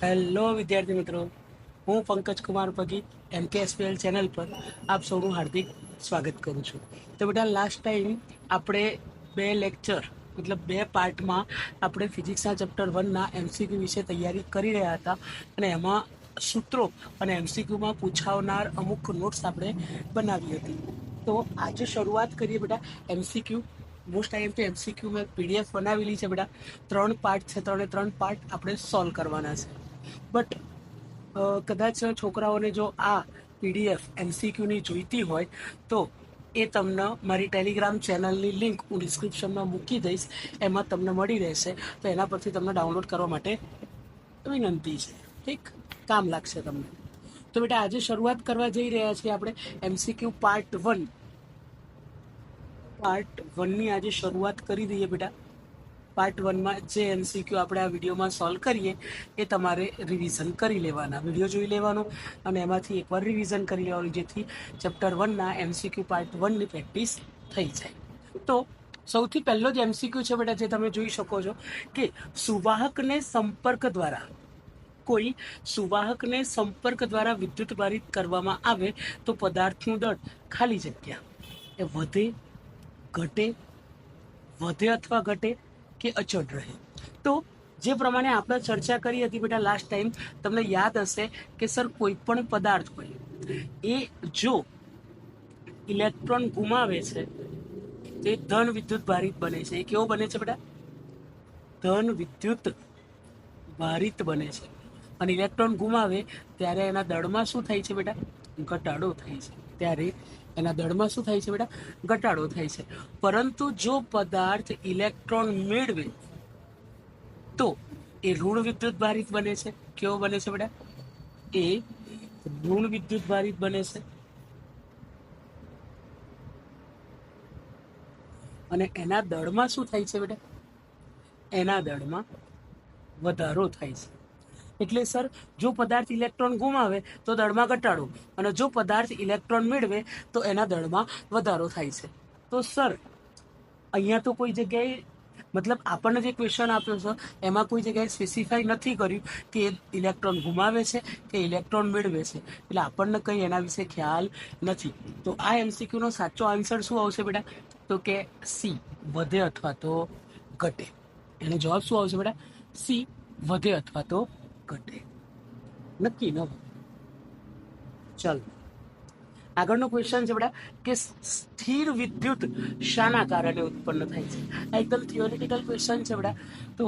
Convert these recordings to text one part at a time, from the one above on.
Hello વિદ્યાર્થી મિત્રો, હું પંકજ કુમાર પગી MKSPL ચેનલ પર આપ સૌનું હાર્દિક સ્વાગત કરું છું. તો બેટા લાસ્ટ ટાઈમ આપણે બે લેક્ચર મતલબ બે પાર્ટમાં આપણે ફિઝિક્સના ચેપ્ટર 1ના MCQ વિશે તૈયારી કરી રહ્યા હતા અને એમાં સૂત્રો અને MCQમાં પૂછાવનાર અમુક નોટ્સ આપણે બનાવી હતી. તો આજે શરૂઆત કરીએ બેટા MCQ. મોસ્ટ ટાઈમ તો MCQ મેં PDF બનાવેલી છે બેટા. 3 પાર્ટ છે, 3 પાર્ટ આપણે સોલ્વ કરવાના છે. બટ કદાચ છોકરાઓને જો આ PDF MCQની જોઈતી હોય તો એ તમને મારી ટેલિગ્રામ ચેનલની લિંક હું ડિસ્ક્રિપ્શનમાં મૂકી દઈશ, એમાં તમને મળી રહેશે. તો એના પરથી તમને ડાઉનલોડ કરવા માટે વિનંતી છે. ઠીક, કામ લાગશે તમને. તો બેટા આજે શરૂઆત કરવા જઈ રહ્યા છીએ આપણે MCQ પાર્ટ 1ની આજે શરૂઆત કરી દઈએ બેટા. પાર્ટ 1માં જે MCQ આપણે આ વિડીયોમાં સોલ્વ કરીએ એ તમારે રિવિઝન કરી લેવાના, વિડીયો જોઈ લેવાનો અને એમાંથી એકવાર રિવિઝન કરી લેવાનું, જેથી ચેપ્ટર 1ના MCQ પાર્ટ 1ની પ્રેક્ટિસ થઈ જાય. તો સૌથી પહેલો જ MCQ છે બેટા, જે તમે જોઈ શકો છો કે સુવાહકને સંપર્ક દ્વારા વિદ્યુત ભારિત કરવામાં આવે તો પદાર્થનું દળ ખાલી જગ્યા એ વધે અથવા ઘટે કે અચળ રહે. તો જે પ્રમાણે આપણે ચર્ચા કરી હતી બેટા લાસ્ટ ટાઈમ, તમને યાદ હશે કે સર કોઈ પણ પદાર્થ હોય એ જો ઇલેક્ટ્રોન ગુમાવે છે તે ધન વિદ્યુત ભારિત બને છે. એ કેવો બને છે બેટા? ધન વિદ્યુત ભારિત બને છે. અને ઇલેક્ટ્રોન ગુમાવે ત્યારે એના દળમાં શું થાય છે બેટા? ઘટાડો થાય છે. ઘટાડો થાય છે. પરંતુ જો પદાર્થ ઇલેક્ટ્રોન મેળવે તો એ ઋણ વિદ્યુત ભારિત બને છે. કેવો બને છે બેટા? એ ઋણ વિદ્યુત ભારિત બને છે. અને એના દળમાં શું થાય છે બેટા? એના દળમાં વધારો થાય છે. એટલે સર જો પદાર્થ ઇલેક્ટ્રોન ગુમાવે તો દળમાં ઘટાડો, અને જો પદાર્થ ઇલેક્ટ્રોન મેળવે તો એના દળમાં વધારો થાય છે. તો સર અહીંયા તો કોઈ જગ્યાએ મતલબ આપણને જે ક્વેશ્ચન આપ્યો છે એમાં કોઈ જગ્યાએ સ્પેસિફાઈ નથી કર્યું કે ઇલેક્ટ્રોન ગુમાવે છે કે ઇલેક્ટ્રોન મેળવે છે, એટલે આપણને કંઈ એના વિશે ખ્યાલ નથી. તો આ MCQનો સાચો આન્સર શું આવશે બેટા? તો કે સી, વધે અથવા તો ઘટે. એનો જવાબ શું આવશે બેટા? સી, વધે અથવા તો ઘટે. નક્કી ન? ચાલો આગળનો ક્વેશ્ચન છે બેટા કે સ્થિર વિદ્યુત શાના કારણે ઉત્પન્ન થાય છે? આ એકદમ થિયોરિટિકલ ક્વેશ્ચન છે બેટા. તો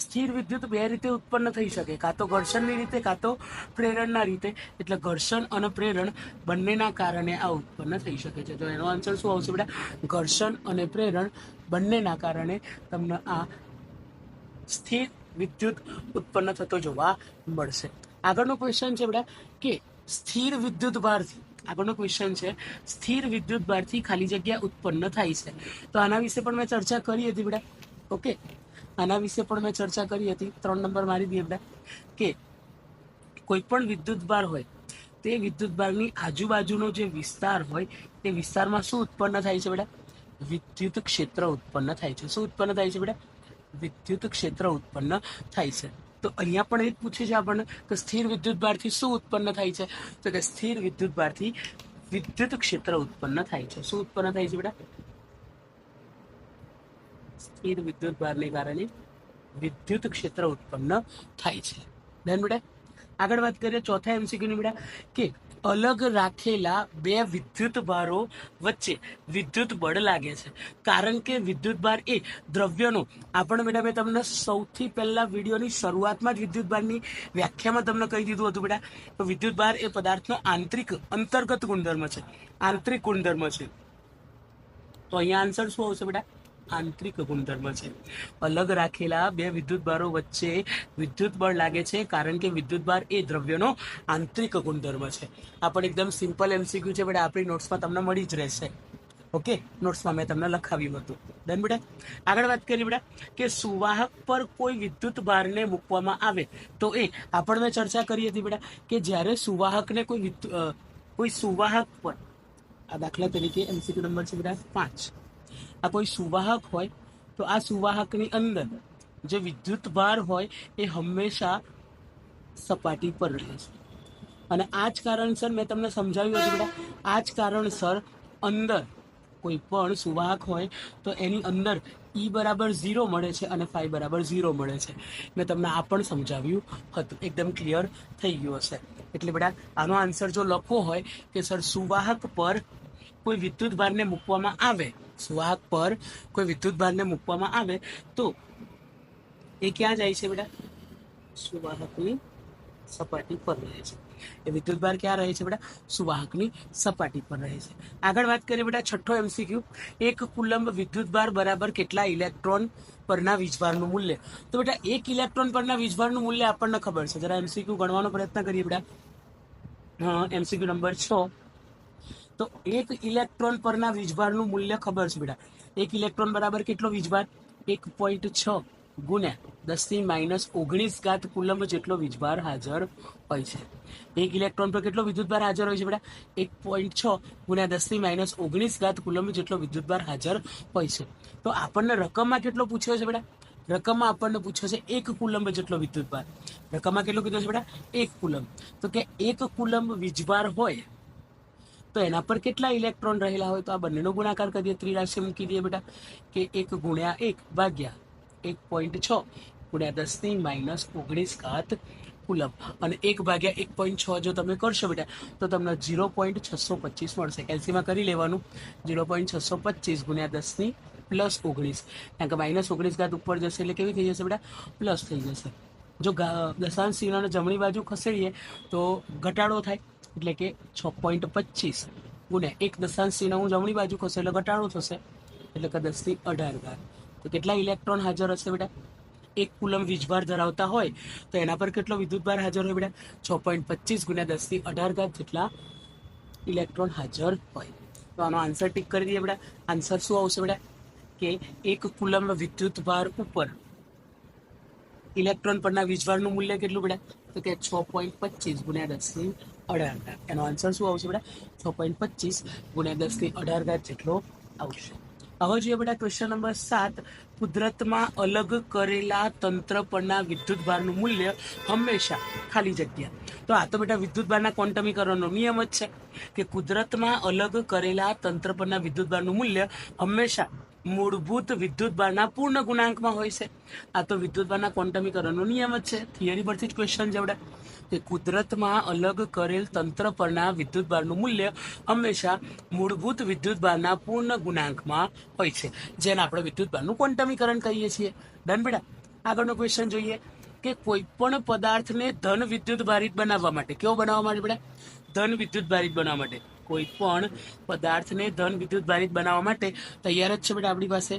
સ્થિર વિદ્યુત બે રીતે ઉત્પન્ન થઈ શકે, કાં તો ઘર્ષણની રીતે કાં તો પ્રેરણના રીતે. એટલે ઘર્ષણ અને પ્રેરણ બંનેના કારણે આ ઉત્પન્ન થઈ શકે છે. તો એનો આન્સર શું આવશે બેટા? ઘર્ષણ અને પ્રેરણ બંનેના કારણે તમને આ સ્થિર વિદ્યુત ઉત્પન્ન થતો જોવા મળશે. આગળનો ક્વેશ્ચન છે બેટા કે સ્થિર વિદ્યુત ભારથી ખાલી જગ્યા ઉત્પન્ન થાય છે. તો આના વિશે પણ મેં ચર્ચા કરી હતી બેટા. ઓકે, આના વિશે પણ મેં ચર્ચા કરી હતી. 3 નંબર મારી દઈએ બેટા કે કોઈ પણ વિદ્યુત ભાર હોય તે વિદ્યુત ભારની આજુબાજુનો જે વિસ્તાર હોય તે વિસ્તારમાં શું ઉત્પન્ન થાય છે બેટા? વિદ્યુત ક્ષેત્ર ઉત્પન્ન થાય છે. શું ઉત્પન્ન થાય છે બેટા? વિદ્યુત ક્ષેત્ર ઉત્પન્ન થાય છે. તો અહીંયા પણ એ જ પૂછે છે આપણને કે સ્થિર વિદ્યુત ભારથી શું ઉત્પન્ન થાય છે? તો કે સ્થિર વિદ્યુત ભારથી વિદ્યુત ક્ષેત્ર ઉત્પન્ન થાય છે. શું ઉત્પન્ન થાય છે બેટા? સ્થિર વિદ્યુત ભારને કારણે વિદ્યુત ક્ષેત્ર ઉત્પન્ન થાય છે. ડન બેટા. આગળ વાત કરીએ ચોથા MCQની બેટા કે અલગ રાખેલા બે વિદ્યુત ભારો વચ્ચે વિદ્યુત બળ લાગે છે. કારણ કે વિદ્યુત ભાર એ દ્રવ્યનો, આપણે બેટા મેં તમને સૌથી પહેલા વિડીયોની શરૂઆતમાં જ વિદ્યુત ભારની વ્યાખ્યામાં તમને કહી દીધું હતું બેટા, તો વિદ્યુત ભાર એ પદાર્થનો અંતર્ગત ગુણધર્મ છે, આંતરિક ગુણધર્મ છે. તો અહીંયા આન્સર શું આવશે બેટા? આંતરિક ગુણધર્મ છે. અલગ રાખેલા બે વિદ્યુત ભારો વચ્ચે વિદ્યુત બળ લાગે છે કારણ કે વિદ્યુત ભાર એ દ્રવ્યનો આંતરિક ગુણધર્મ છે. આ પણ એકદમ સિમ્પલ MCQ છે બેટા, આપણી નોટ્સમાં તમને મળી જ રહેશે. ઓકે, નોટ્સમાં મેં તમને લખાવ્યું હતું. ડન બેટા. આગળ વાત કરીએ બેટા કે સુવાહક પર કોઈ વિદ્યુત ભારને મૂકવામાં આવે તો એ આપણે ચર્ચા કરી હતી બેટા કે જ્યારે સુવાહકને કોઈ સુવાહક પર, આ દાખલા તરીકે MCQ નંબર છે બેટા 5, આ કોઈ સુવાહક હોય તો આ સુવાહકની અંદર જે વિદ્યુત ભાર હોય એ હંમેશા સપાટી પર રહે છે. અને આ જ કારણસર મેં તમને સમજાવ્યું હતું બેટા, આ જ કારણસર અંદર કોઈ પણ સુવાહક હોય તો એની અંદર E બરાબર 0 મળે છે અને ફાઈ બરાબર 0 મળે છે. મેં તમને આ પણ સમજાવ્યું હતું, એકદમ ક્લિયર થઈ ગયું હશે. એટલે બેટા આનો આન્સર જો લખવો હોય કે સર સુવાહક પર કોઈ વિદ્યુત ભારને મૂકવામાં આવે, સુવાહક પર કોઈ વિદ્યુત ભારને મૂકવામાં આવે તો એ ક્યાં જાય છે બેટા? સુવાહકની સપાટી પર રહે છે. એ વિદ્યુત ભાર ક્યાં રહે છે બેટા? સુવાહકની સપાટી પર રહે છે. આગળ વાત કરીએ બેટા છઠ્ઠો MCQ, એક કુલંબ વિદ્યુત ભાર બરાબર કેટલા ઇલેક્ટ્રોન પરના વીજભારનું મૂલ્ય? તો બેટા એક ઇલેક્ટ્રોન પરના વીજભારનું મૂલ્ય આપણને ખબર છે. જરા MCQ ગણવાનો પ્રયત્ન કરીએ બેટા. MCQ number 6. તો એક ઇલેક્ટ્રોન પરના વીજભારનું મૂલ્ય ખબર છે બેટા. એક ઇલેક્ટ્રોન બરાબર કેટલો વીજભાર? 1.6 ગુણ્યા 10⁻⁹ કુલંબ જેટલો વીજભાર હાજર હોય છે. એક ઇલેક્ટ્રોન પર કેટલો વિદ્યુતભાર હાજર હોય છે બેટા? 1.6 ગુણ્યા 10⁻⁹ કુલંબ જેટલો વિદ્યુતભાર હાજર હોય છે. તો આપણને રકમમાં કેટલો પૂછ્યો છે બેટા? રકમમાં આપણને પૂછ્યો છે 1 કુલંબ જેટલો વિદ્યુતભાર. રકમમાં કેટલો કીધો છે બેટા? 1 કુલંબ. તો કે 1 કુલંબ વીજભાર હોય તો એના પર કેટલા ઇલેક્ટ્રોન રહેલા હોય? તો આ બંનેનો ગુણાકાર કરીએ, ત્રિરાશિ મૂકી દઈએ બેટા કે 1 ગુણ્યા 1 ભાગ્યા 1.6 ગુણ્યા 10⁻⁹ કુલંબ અને 1 ભાગ્યા 1.6 જો તમે કરશો બેટા તો તમને 0.625 મળશે. કેલ્સીમાં કરી લેવાનું 0.625 ગુણ્યા 10⁻⁻⁹ કારણ કે -19 ઉપર જશે એટલે કેવી થઈ જશે બેટા? પ્લસ થઈ જશે. જો દશાંશ ચિહ્નને જમણી બાજુ ખસેડીએ તો ઘટાડો થાય, એટલે કે 6.25 ગુણ્યા 1 દશાંશ ચિહ્ન હું જમણી બાજુ ખસે એટલે ઘટાડો થશે, એટલે કે 10⁻18. તો કેટલા ઇલેક્ટ્રોન હાજર હશે બેટા? 1 કુલંબ વીજભાર ધરાવતા હોય તો એના પર કેટલો વિદ્યુતભાર હાજર હોય બેટા? 6.25 ગુણ્યા 10⁻18 જેટલા ઇલેક્ટ્રોન હાજર હોય. તો આનો આન્સર ટીક કરી દઈએ બેટા. આન્સર શું આવશે બેટા? કે 1 કુલંબ વિદ્યુતભાર ઉપર ઇલેક્ટ્રોન પરના વીજભારનું મૂલ્ય કેટલું બેટા? તો કે 6.25 ગુણ્યા 10⁻18. એનો આન્સર શું આવશે બેટા? 6.25 ગુણ્યા 10⁻18 જેટલો આવશે. હવે જોઈએ બેટા ક્વેશ્ચન નંબર 7. કુદરતમાં અલગ કરેલા તંત્ર પરના વિદ્યુતભારનું મૂલ્ય હંમેશા ખાલી જગ્યા. તો આ તો બેટા વિદ્યુતભારના ક્વોન્ટમીકરણનો નિયમ જ છે કે કુદરતમાં અલગ કરેલા તંત્ર પરના વિદ્યુતભારનું મૂલ્ય હંમેશા મૂળભૂત વિદ્યુતભારના પૂર્ણ ગુણાંકમાં હોય છે. આ તો વિદ્યુતભારના ક્વોન્ટમીકરણનો નિયમ જ છે. થિયરી પરથી જ ક્વેશ્ચન છે બેટા કે કુદરતમાં અલગ કરેલ તંત્ર પરના વિદ્યુતભારનું મૂલ્ય હંમેશા મૂળભૂત વિદ્યુતભારના પૂર્ણ ગુણાંકમાં હોય છે, જેને આપણે વિદ્યુતભારનું ક્વોન્ટમીકરણ કહીએ છીએ. ડન બેટા. આગળનો ક્વેશ્ચન જોઈએ કે કોઈ પણ પદાર્થને ધન વિદ્યુતભારિત બનાવવા માટે, કેવો બનાવવા માટે બેટા? ધન વિદ્યુતભારિત બનાવવા માટે. કોઈ પણ પદાર્થને ધન વિદ્યુતભારિત બનાવવા માટે તૈયાર જ છે બેટા આપણી પાસે.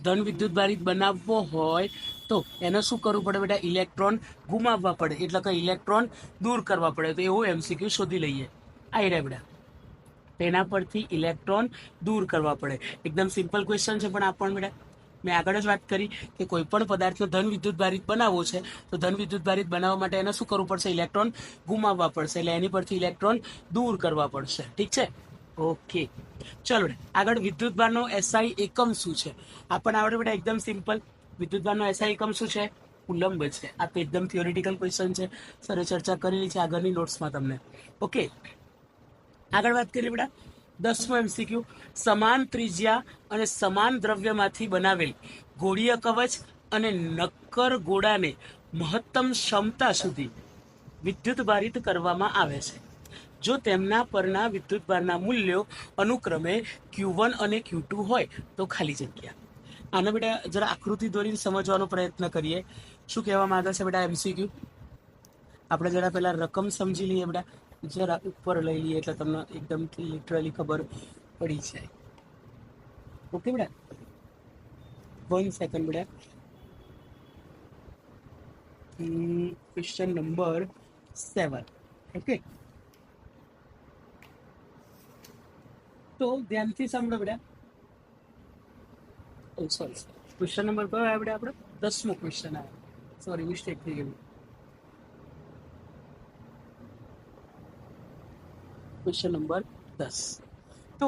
ધન વિદ્યુતભારિત બનાવવો હોય તો એને શું કરવું પડે બેટા? ઇલેક્ટ્રોન ગુમાવવા પડે, એટલે કે ઇલેક્ટ્રોન દૂર કરવા પડે. તો એવું MCQ શોધી લઈએ. આ રહ્યા બેટા, તેના પરથી ઇલેક્ટ્રોન દૂર કરવા પડે. એકદમ સિમ્પલ ક્વેશ્ચન છે પણ આપણ બેટા મેં આગળ જ વાત કરી કે કોઈ પણ પદાર્થનો ધન વિદ્યુતભારિત બનાવવો છે તો ધન વિદ્યુતભારિત બનાવવા માટે એને શું કરવું પડશે? ઇલેક્ટ્રોન ગુમાવવા પડશે, એટલે એની પરથી ઇલેક્ટ્રોન દૂર કરવા પડશે. ઠીક છે? ઓકે, ચલો આગળ. વિદ્યુતભારનો SI એકમ શું છે? આપણને આવડે બેટા એકદમ સિમ્પલ. વિદ્યુતભારનો SI એકમ શું છે? કુલંબ છે. આ તો એકદમ થિયોરિટિકલ ક્વેશ્ચન છે, સરે ચર્ચા કરેલી છે આગળની નોટ્સમાં તમને. ઓકે, આગળ વાત કરીએ બેટા 10મો MCQ. સમાન ત્રિજ્યા અને સમાન દ્રવ્યમાંથી બનાવેલ ગોળીય કવચ અને નક્કર ગોળાને મહત્તમ ક્ષમતા સુધી વિદ્યુતભારિત કરવામાં આવે છે જો તેમના પરના વિદ્યુતભારના મૂલ્યો અનુક્રમે Q1 અને Q2 હોય તો ખાલી જગ્યા. આને બેટા જરા આકૃતિ દોરીને સમજવાનો પ્રયત્ન કરીએ. શું કહેવા માંગે છે બેટા MCQ? આપણે જરા પહેલા રકમ સમજી લઈએ બેટા, જરા ઉપર લઈ લઈએ એટલે તમને એકદમ લિટરલી ખબર પડી જાય. ઓકે બેટા, 1 સેકન્ડ બેટા. Question number 7. ઓકે, તો ધ્યાનથી સાંભળો બેટા. સોરી, ક્વેશ્ચન નંબર કયો આવ્યો બેટા? આપણે 10મો ક્વેશ્ચન આવ્યો. સોરી, મિસ્ટેક થઈ ગયું. Question number 10. તો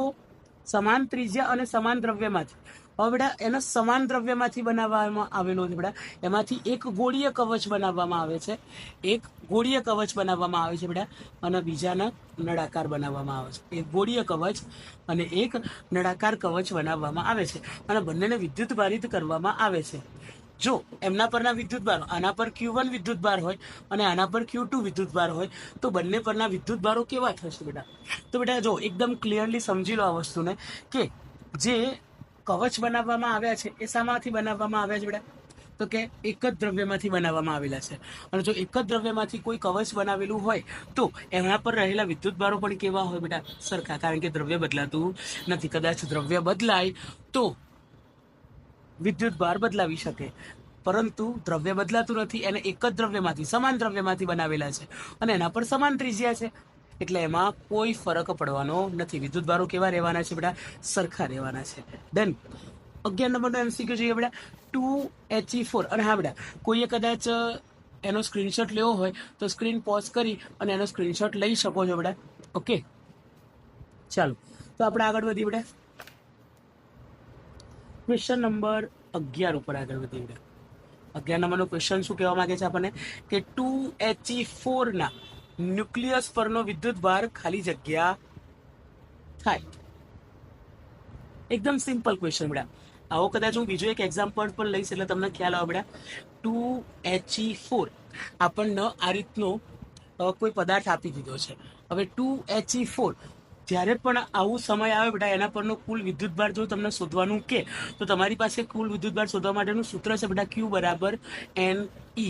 સમાન ત્રિજ્યા અને સમાન દ્રવ્યમાંથી. હવે બેટા એનો સમાન દ્રવ્યમાંથી બનાવવામાં આવેલો છે બેટા. એમાંથી એક ગોળીય કવચ બનાવવામાં આવે છે, એક ગોળીય કવચ બનાવવામાં આવે છે બેટા, અને બીજાના નળાકાર બનાવવામાં આવે છે. એક ગોળીય કવચ અને એક નળાકાર કવચ બનાવવામાં આવે છે, અને બંનેને વિદ્યુત ભારિત કરવામાં આવે છે. જો એમના પરના વિદ્યુત ભારો આના પર Q1 વિદ્યુત ભાર હોય અને આના પર Q2 વિદ્યુત ભાર હોય, તો બંને પરના વિદ્યુત ભારો કેવા થશે બેટા? તો બેટા જો એકદમ ક્લિયરલી સમજી લો આ વસ્તુને, કે જે કવચ બનાવવામાં આવ્યા છે એ શામાંથી બનાવવામાં આવ્યા છે બેટા? તો કે એક જ દ્રવ્યમાંથી બનાવવામાં આવેલા છે. અને જો એક જ દ્રવ્યમાંથી કોઈ કવચ બનાવેલું હોય તો એના પર રહેલા વિદ્યુત ભારો પણ કેવા હોય બેટા? સરખા, કારણ કે દ્રવ્ય બદલાતું નથી. કદાચ દ્રવ્ય બદલાય તો વિદ્યુત ભાર બદલાવી શકે, પરંતુ દ્રવ્ય બદલાતું નથી. એને એક જ દ્રવ્યમાંથી, સમાન દ્રવ્યમાંથી બનાવેલા છે અને એના પર સમાન ત્રિજ્યા છે, એટલે એમાં કોઈ ફરક પડવાનો નથી. વિદ્યુત ભારો કેવા રહેવાના છે બેટા? સરખા રહેવાના છે. ડન. 11 નંબરનો MCQ જોઈએ બેટા, 2He4. અને હા બેટા, કોઈએ કદાચ એનો સ્ક્રીનશોટ લેવો હોય તો સ્ક્રીન પોઝ કરી અને એનો સ્ક્રીનશોટ લઈ શકો છો બેટા. ઓકે, ચાલો તો આપણે આગળ વધીએ બેટા. ક્વેશ્ચન નંબર 11 ઉપર આગળ વધીએ બેટા. 11 નંબરનો ક્વેશ્ચન શું કહેવા માંગે છે આપણને, કે 2He4 ના ન્યુક્લિયસ પરનો વિદ્યુત ભાર ખાલી જગ્યા થાય. એકદમ સિમ્પલ ક્વેશ્ચન બેટા. આવો કદાચ હું બીજો એક એક્ઝામ્પલ પણ લઈશ એટલે તમને ખ્યાલ આવે બેટા. 2He4 આપણને આ રીતનો કોઈ પદાર્થ આપી દીધો છે. હવે 2He4 જ્યારે પણ આવું સમય આવે બેટા, એના પરનો કુલ વિદ્યુત ભાર જો તમને શોધવાનું કે, તો તમારી પાસે કુલ વિદ્યુત ભાર શોધવા માટેનું સૂત્ર છે બેટા, Q બરાબર Ne.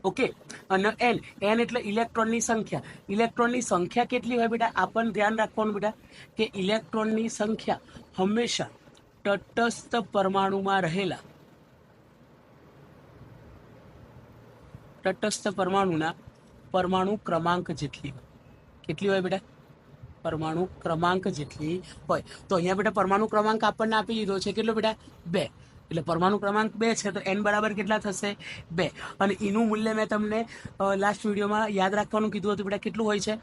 ઓકે, અને n એટલે ઇલેક્ટ્રોનની સંખ્યા. ઇલેક્ટ્રોનની સંખ્યા કેટલી હોય બેટા? આપણને ધ્યાન રાખવાનું બેટા, કે ઇલેક્ટ્રોનની સંખ્યા હંમેશા તટસ્થ પરમાણુમાં રહેલા તટસ્થ પરમાણુના પરમાણુ ક્રમાંક જેટલી હોય. કેટલી હોય બેટા? પરમાણુ ક્રમાંક જેટલી હોય. તો અહીંયા બેટા પરમાણુ ક્રમાંક આપણને આપી દીધો છે, કેટલો બેટા? 2. એટલે પરમાણુ ક્રમાંક 2 છે, તો n બરાબર કેટલા થશે? 2. અને એનું મૂલ્ય મેં તમને લાસ્ટ વિડીયોમાં યાદ રાખવાનું કીધું હતું બેટા, કેટલું હોય છે?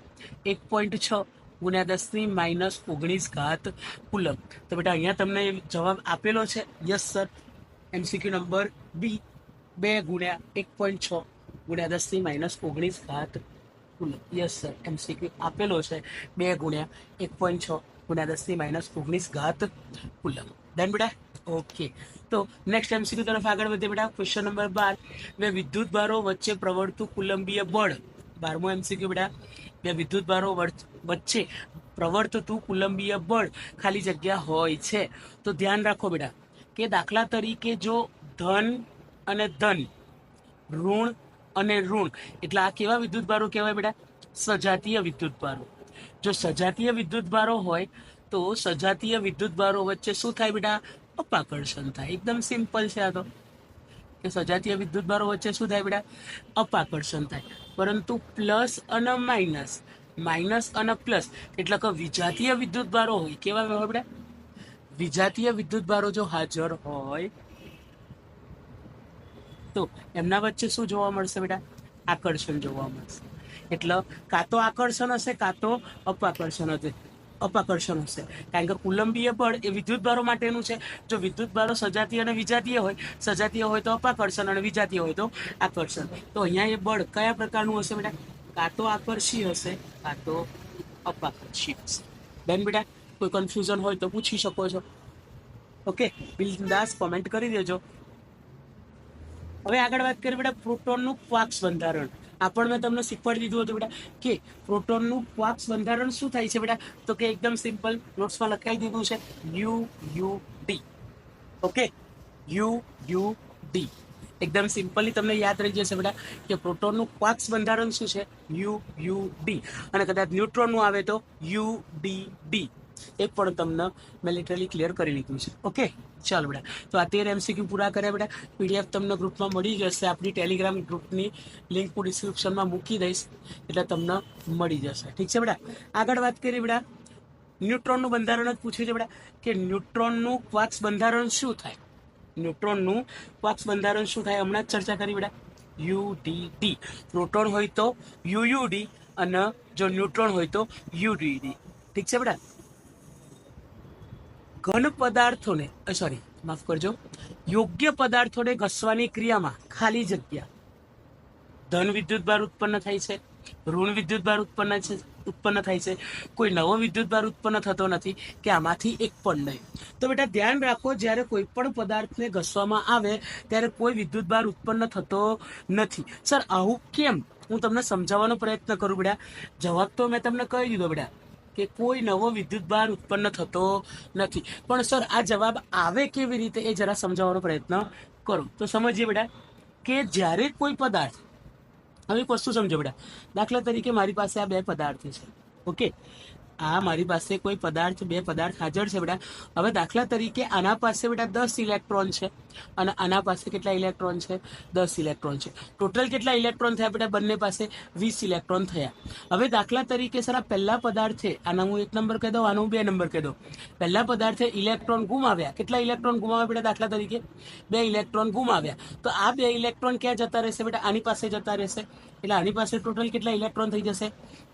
1.6 ગુણ્યા 10⁻19 કુલમ. તો બેટા અહીંયા તમને જવાબ આપેલો છે. Yes sir. MCQ number B, 2 ગુણ્યા 1.6 ગુણ્યા 10⁻19 કુલમ. યસ સર, MCQ આપેલો છે 2 ગુણ્યા 1.6 ગુણ્યા 10⁻19 કુલમ. ડન બેટા? ઓકે, તો નેક્સ્ટ MCQ તરફ આગળ વધીએ બેટા. ક્વેશ્ચન નંબર 12, બે વિદ્યુત ભારો વચ્ચે પ્રવર્તતું કુલંબીય બળ. 12મો MCQ બેટા, બે વિદ્યુત ભારો વચ્ચે પ્રવર્તતું કુલંબીય બળ ખાલી જગ્યા હોય છે. તો ધ્યાન રાખો બેટા, કે દાખલા તરીકે જો ધન અને ધન, ઋણ અને ઋણ, એટલે આ કેવા વિદ્યુત ભારો કહેવાય બેટા? સજાતીય વિદ્યુત ભારો. જો સજાતીય વિદ્યુત ભારો હોય તો સજાતીય વિદ્યુત ભારો વચ્ચે શું થાય બેટા? અપાકર્ષણ થાય. એકદમ સિમ્પલ છે આ તો, કે સજાતીય વિદ્યુત ભારો વચ્ચે શું થાય બેટા? અપાકર્ષણ થાય. પરંતુ પ્લસ અને માઇનસ, માઇનસ અને પ્લસ, એટલે કે વિજાતીય વિદ્યુત ભારો હોય. કેવા હોય બેટા? વિજાતીય વિદ્યુત ભારો જો હાજર હોય તો એમના વચ્ચે શું જોવા મળશે બેટા? આકર્ષણ જોવા મળશે. એટલે કાં તો આકર્ષણ હશે, કાં તો અપાકર્ષણ હશે. કારણ કે કુલંબીય બળ એ વિદ્યુત ભારો માટેનું છે. જો વિદ્યુત ભારો સજાતીય અને વિજાતીય હોય, સજાતીય હોય તો અપાકર્ષણ અને વિજાતીય હોય તો આકર્ષણ. તો અહીંયા એ બળ કયા પ્રકારનું હશે બેટા? કાં તો આકર્ષી હશે, કાં તો અપાકર્ષી હશે. બેન બેટા, કોઈ કન્ફ્યુઝન હોય તો પૂછી શકો છો. ઓકે, બિંદાસ કોમેન્ટ કરી દેજો. હવે આગળ વાત કરીએ બેટા પ્રોટોનનું ક્વાર્ક્સ બંધારણ. આ પણ મેં તમને શીખવાડી દીધું હતું બેટા, કે પ્રોટોનનું ક્વાર્ક્સ બંધારણ શું થાય છે બેટા? તો કે એકદમ સિમ્પલ, નોટ્સમાં લખાઈ દીધું છે, UUD. Okay, UUD. એકદમ સિમ્પલી તમને યાદ રહી જશે બેટા, કે પ્રોટોનનું ક્વાર્ક્સ બંધારણ શું છે? UUD. અને કદાચ ન્યુટ્રોનનું આવે તો UDD. એ પણ તમને મેં લિટરલી ક્લિયર કરી લીધું છે. ઓકે, ચાલો બેટા, તો આ 13 MCQ પૂરા કર્યા બેટા. PDF તમને ગ્રુપમાં મળી જશે. આપણી ટેલિગ્રામ ગ્રુપની લિંક હું ડિસ્ક્રિપ્શનમાં મૂકી દઈશ, એટલે તમને મળી જશે. ઠીક છે બેટા? આગળ વાત કરીએ બેટા, ન્યુટ્રોનનું બંધારણ જ પૂછ્યું છે બેટા, કે ન્યુટ્રોનનું ક્વાર્ક્સ બંધારણ શું થાય? ન્યુટ્રોનનું ક્વાર્ક્સ બંધારણ શું થાય? હમણાં જ ચર્ચા કરી બેટા, UDD. પ્રોટોન હોય તો UUD, અને જો ન્યુટ્રોન હોય તો UDD. ઠીક છે બેટા? ઘન પદાર્થોને સોરી માફ કરજો, યોગ્ય પદાર્થોને ઘસવાની ક્રિયામાં ખાલી જગ્યા ધન વિદ્યુતભાર ઉત્પન્ન થાય છે, ઋણ વિદ્યુતભાર ઉત્પન્ન થાય છે, કોઈ નવો વિદ્યુતભાર ઉત્પન્ન થતો નથી કે આમાંથી એક પણ નહીં. તો બેટા ધ્યાન રાખો, જ્યારે કોઈ પણ પદાર્થને ઘસવામાં આવે ત્યારે કોઈ વિદ્યુતભાર ઉત્પન્ન થતો નથી. સર આવું કેમ? હું તમને સમજાવવાનો પ્રયત્ન કરું બેટા. જવાબ તો મેં તમને કહી દીધો બેટા કે કોઈ નવો વિદ્યુતભાર ઉત્પન્ન થતો નથી. પણ સર આ જવાબ આવે કેવી રીતે એ જરા સમજાવવાનો પ્રયત્ન કરો. તો સમજીએ બેટા કે જ્યારે કોઈ પદાર્થ, હવે એક વસ્તુ સમજો બેટા, દાખલા તરીકે મારી પાસે આ બે પદાર્થ છે. ઓકે, આ મારી પાસે કોઈ પદાર્થ, બે પદાર્થ હાજર છે બેટા. હવે દાખલા તરીકે આના પાસે બેટા 10 ઇલેક્ટ્રોન છે અને આના પાસે કેટલા ઇલેક્ટ્રોન છે? 10 ઇલેક્ટ્રોન છે. ટોટલ કેટલા ઇલેક્ટ્રોન થયા બેટા? બંને પાસે 20 ઇલેક્ટ્રોન થયા. હવે દાખલા તરીકે સર આ પહેલા પદાર્થે, આના હું 1 નંબર કહી દઉં, આનો હું 2 નંબર કહી દઉં. પહેલા પદાર્થે ઇલેક્ટ્રોન ગુમાવ્યા. કેટલા ઇલેક્ટ્રોન ગુમાવ્યા બેટા? દાખલા તરીકે 2 ઇલેક્ટ્રોન ગુમાવ્યા. તો આ 2 ઇલેક્ટ્રોન ક્યાં જતા રહેશે બેટા? આની પાસે જતા રહેશે. એટલે આની પાસે ટોટલ કેટલા ઇલેક્ટ્રોન થઈ જશે?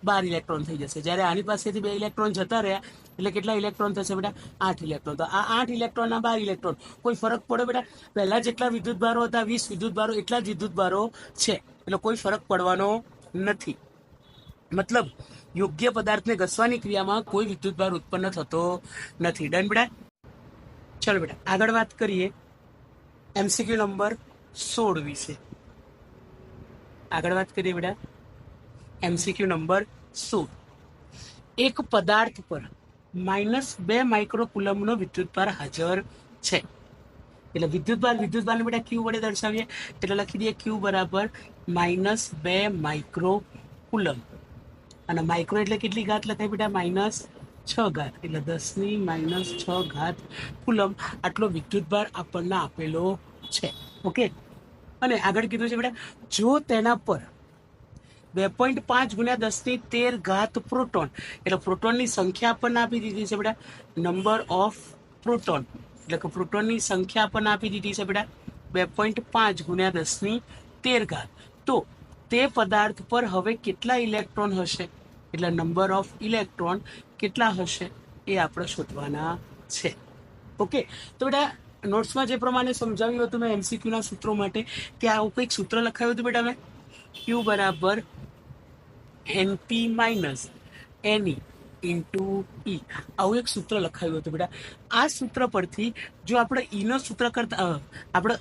12 ઇલેક્ટ્રોન થઈ જશે. જ્યારે આની પાસેથી 2 ઇલેક્ટ્રોન જતા રહ્યા એટલે કેટલા ઇલેક્ટ્રોન થશે બેટા? 8 ઇલેક્ટ્રોન. તો આ 8 ઇલેક્ટ્રોન, આ 12 ઇલેક્ટ્રોન, કોઈ ફરક પડે બેટા? પહેલા જેટલા વિદ્યુતભારો હતા 20 વિદ્યુતભારો, એટલા જ વિદ્યુતભારો છે, એટલે કોઈ ફરક પડવાનો નથી. મતલબ યોગ્ય પદાર્થને ઘસવાની ક્રિયામાં કોઈ વિદ્યુતભાર ઉત્પન્ન થતો નથી. ડન બેટા? ચલો બેટા આગળ વાત કરીએ MCQ નંબર 16 વિશે. આગળ વાત કરીએ બેટા MCQ નંબર 16. એક પદાર્થ પર -2 માઇક્રોકુલમનો વિદ્યુતભાર હાજર છે. એટલે વિદ્યુતભાર બેટા ક્યુ વડે દર્શાવીએ એટલે લખી દઈએ ક્યુ બરાબર -2 માઇક્રોકુલમ. અને માઇક્રો એટલે કેટલી ઘાત લખાય બેટા? -6 ઘાત. એટલે 10⁻6 ઘાત કુલમ આટલો વિદ્યુતભાર આપણને આપેલો છે. ઓકે, અને આગળ કીધું છે બેટા, જો તેના પર 2.5 × 10⁻13 ઘાત પ્રોટોન, એટલે પ્રોટોનની સંખ્યા આપણને આપી દીધી છે બેટા, નંબર ઓફ પ્રોટોન, એટલે કે પ્રોટોનની સંખ્યા આપણને આપી દીધી છે બેટા 2.5 × 10⁻13 ઘાત. તો તે પદાર્થ પર હવે કેટલા ઇલેક્ટ્રોન હશે? એટલે નંબર ઓફ ઇલેક્ટ્રોન કેટલા હશે એ આપણે શોધવાના છે. ઓકે, તો બેટા નોટ્સમાં જે પ્રમાણે સમજાવ્યું હતું મેં MCQના સૂત્રો માટે, કે આવું કંઈક સૂત્ર લખાયું હતું બેટા મેં, Q બરાબર NP - NE × E. આવું એક સૂત્ર લખાયું હતું બેટા. આ સૂત્ર પરથી જો આપણે ઈનો સૂત્ર કરતા, આપણે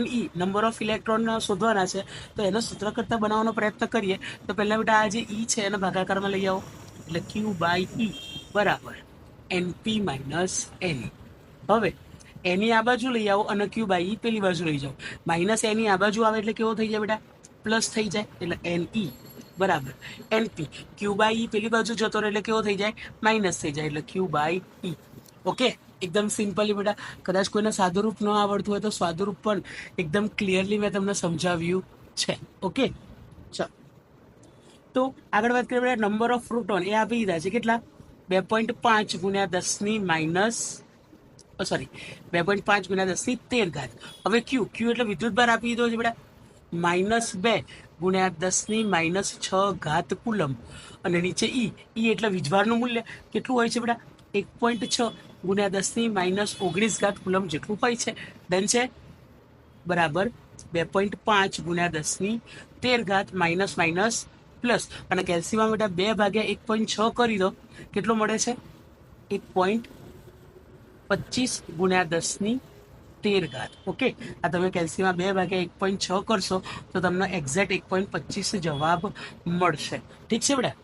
NE નંબર ઓફ ઇલેક્ટ્રોન શોધવાના છે, તો એનો સૂત્ર કરતા બનાવવાનો પ્રયત્ન કરીએ. તો પહેલા બેટા આ જે E છે એને ભાગાકારમાં લઈ આવો, એટલે Q/E બરાબર NP - NE. હવે એની આ બાજુ લઈ આવો અને Q/E પેલી બાજુ લઈ જાઓ. -NE આ બાજુ આવે એટલે કેવો થઈ જાય બેટા? પ્લસ થઈ જાય. એટલે NE બરાબર NP. Q/E પેલી બાજુ જતો રહે એટલે કેવો થઈ જાય? માઇનસ થઈ જાય. એટલે Q/E. ઓકે, એકદમ સિમ્પલી બેટા. કદાચ કોઈને સાદુરૂપ ન આવડતું હોય તો સાદુરૂપ પણ એકદમ ક્લિયરલી મેં તમને સમજાવ્યું છે. ઓકે, ચાલો તો આગળ વાત કરીએ બેટા. નંબર ઓફ પ્રોટોન એ આપી દીધા છે કેટલા? 2.5 × 10⁻13 ઘાત. હવે Q એટલે વિદ્યુતભાર આપી દીધો છે બેટા, -2 × 10⁻6 ઘાત કુલમ. અને નીચે E એટલે વીજભારનું મૂલ્ય કેટલું હોય છે બેટા? 1.6 × 10⁻19 ઘાત કુલમ જેટલું હોય છે. ડન છે? બરાબર 2.5 × 10⁻13 ઘાત માઇનસ પ્લસ. અને કેલ્શિયમ બેટા 2/1.6 કરી દો, કેટલો મળે છે? 1.25 × 10⁻13 ઘાત. ઓકે, આ તમે કેલ્શિયમ 2/1.6 કરશો તો તમને એક્ઝેક્ટ 1.25 જવાબ મળશે. ઠીક છે બેટા?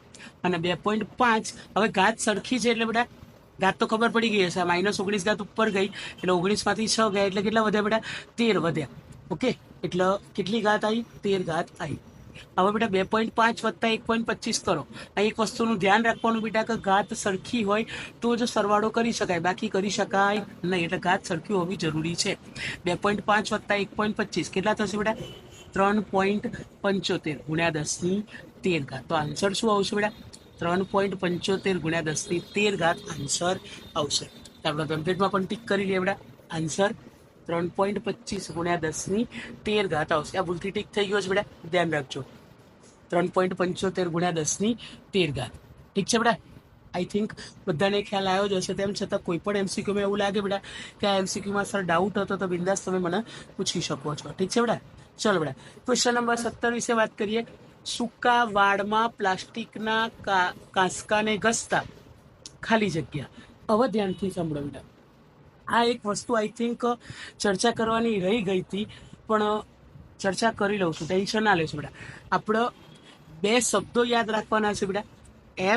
અને 2.5 હવે ઘાત સરખી છે એટલે બેટા ઘાત તો ખબર પડી ગઈ હશે. -19 ઘાત ઉપર ગઈ એટલે 19માંથી 6 ગયા એટલે કેટલા વધ્યા બેટા? 13 વધ્યા. ઓકે, એટલે કેટલી ઘાત આવી? 13 ઘાત આવી. હવે બેટા 2.5 + 1.25 કરો. આ એક વસ્તુનું ધ્યાન રાખવાનું બેટા કે ઘાત સરખી હોય તો જ સરવાળો કરી શકાય, બાકી કરી શકાય નહીં. એટલે ઘાત સરખી હોવી જરૂરી છે. 2.5 + 1.25 કેટલા થશે બેટા? 3.75 × 10⁻13 ઘાત. તો આન્સર શું આવશે બેટા? 3.75 × 10⁻13 ઘાત આન્સર આવશે. તો આપણે ટેમ્પલેટમાં પણ ટીક કરી લઈએ બેટા. આન્સર 3.25 × 10⁻13 ઘાત આવશે. આ ભૂલથી ટીક થઈ ગયો છે બેટા, ધ્યાન રાખજો. 3.75 × 10⁻13 ઘાત. ઠીક છે બેટા? આઈ થિંક બધાને ખ્યાલ આવ્યો જ હશે. તેમ છતાં કોઈ પણ એમસીક્યુમાં એવું લાગે બેટા કે આ એમસીક્યુમાં સર ડાઉટ હતો તો બિંદાસ તમે મને પૂછી શકો છો. ઠીક છે બેટા? ચલો બેટા, ક્વેશ્ચન નંબર 17 વિશે વાત કરીએ. સૂકા વાડમાં પ્લાસ્ટિકના કાંસકાને ઘસતા ખાલી જગ્યા. હવે ધ્યાનથી સાંભળો બેટા, આ એક વસ્તુ આઈ થિંક ચર્ચા કરવાની રહી ગઈ હતી, પણ ચર્ચા કરી લઉં છું, ટેન્શન ના લેશું બેટા. આપણે 2 શબ્દો યાદ રાખવાના છે બેટા,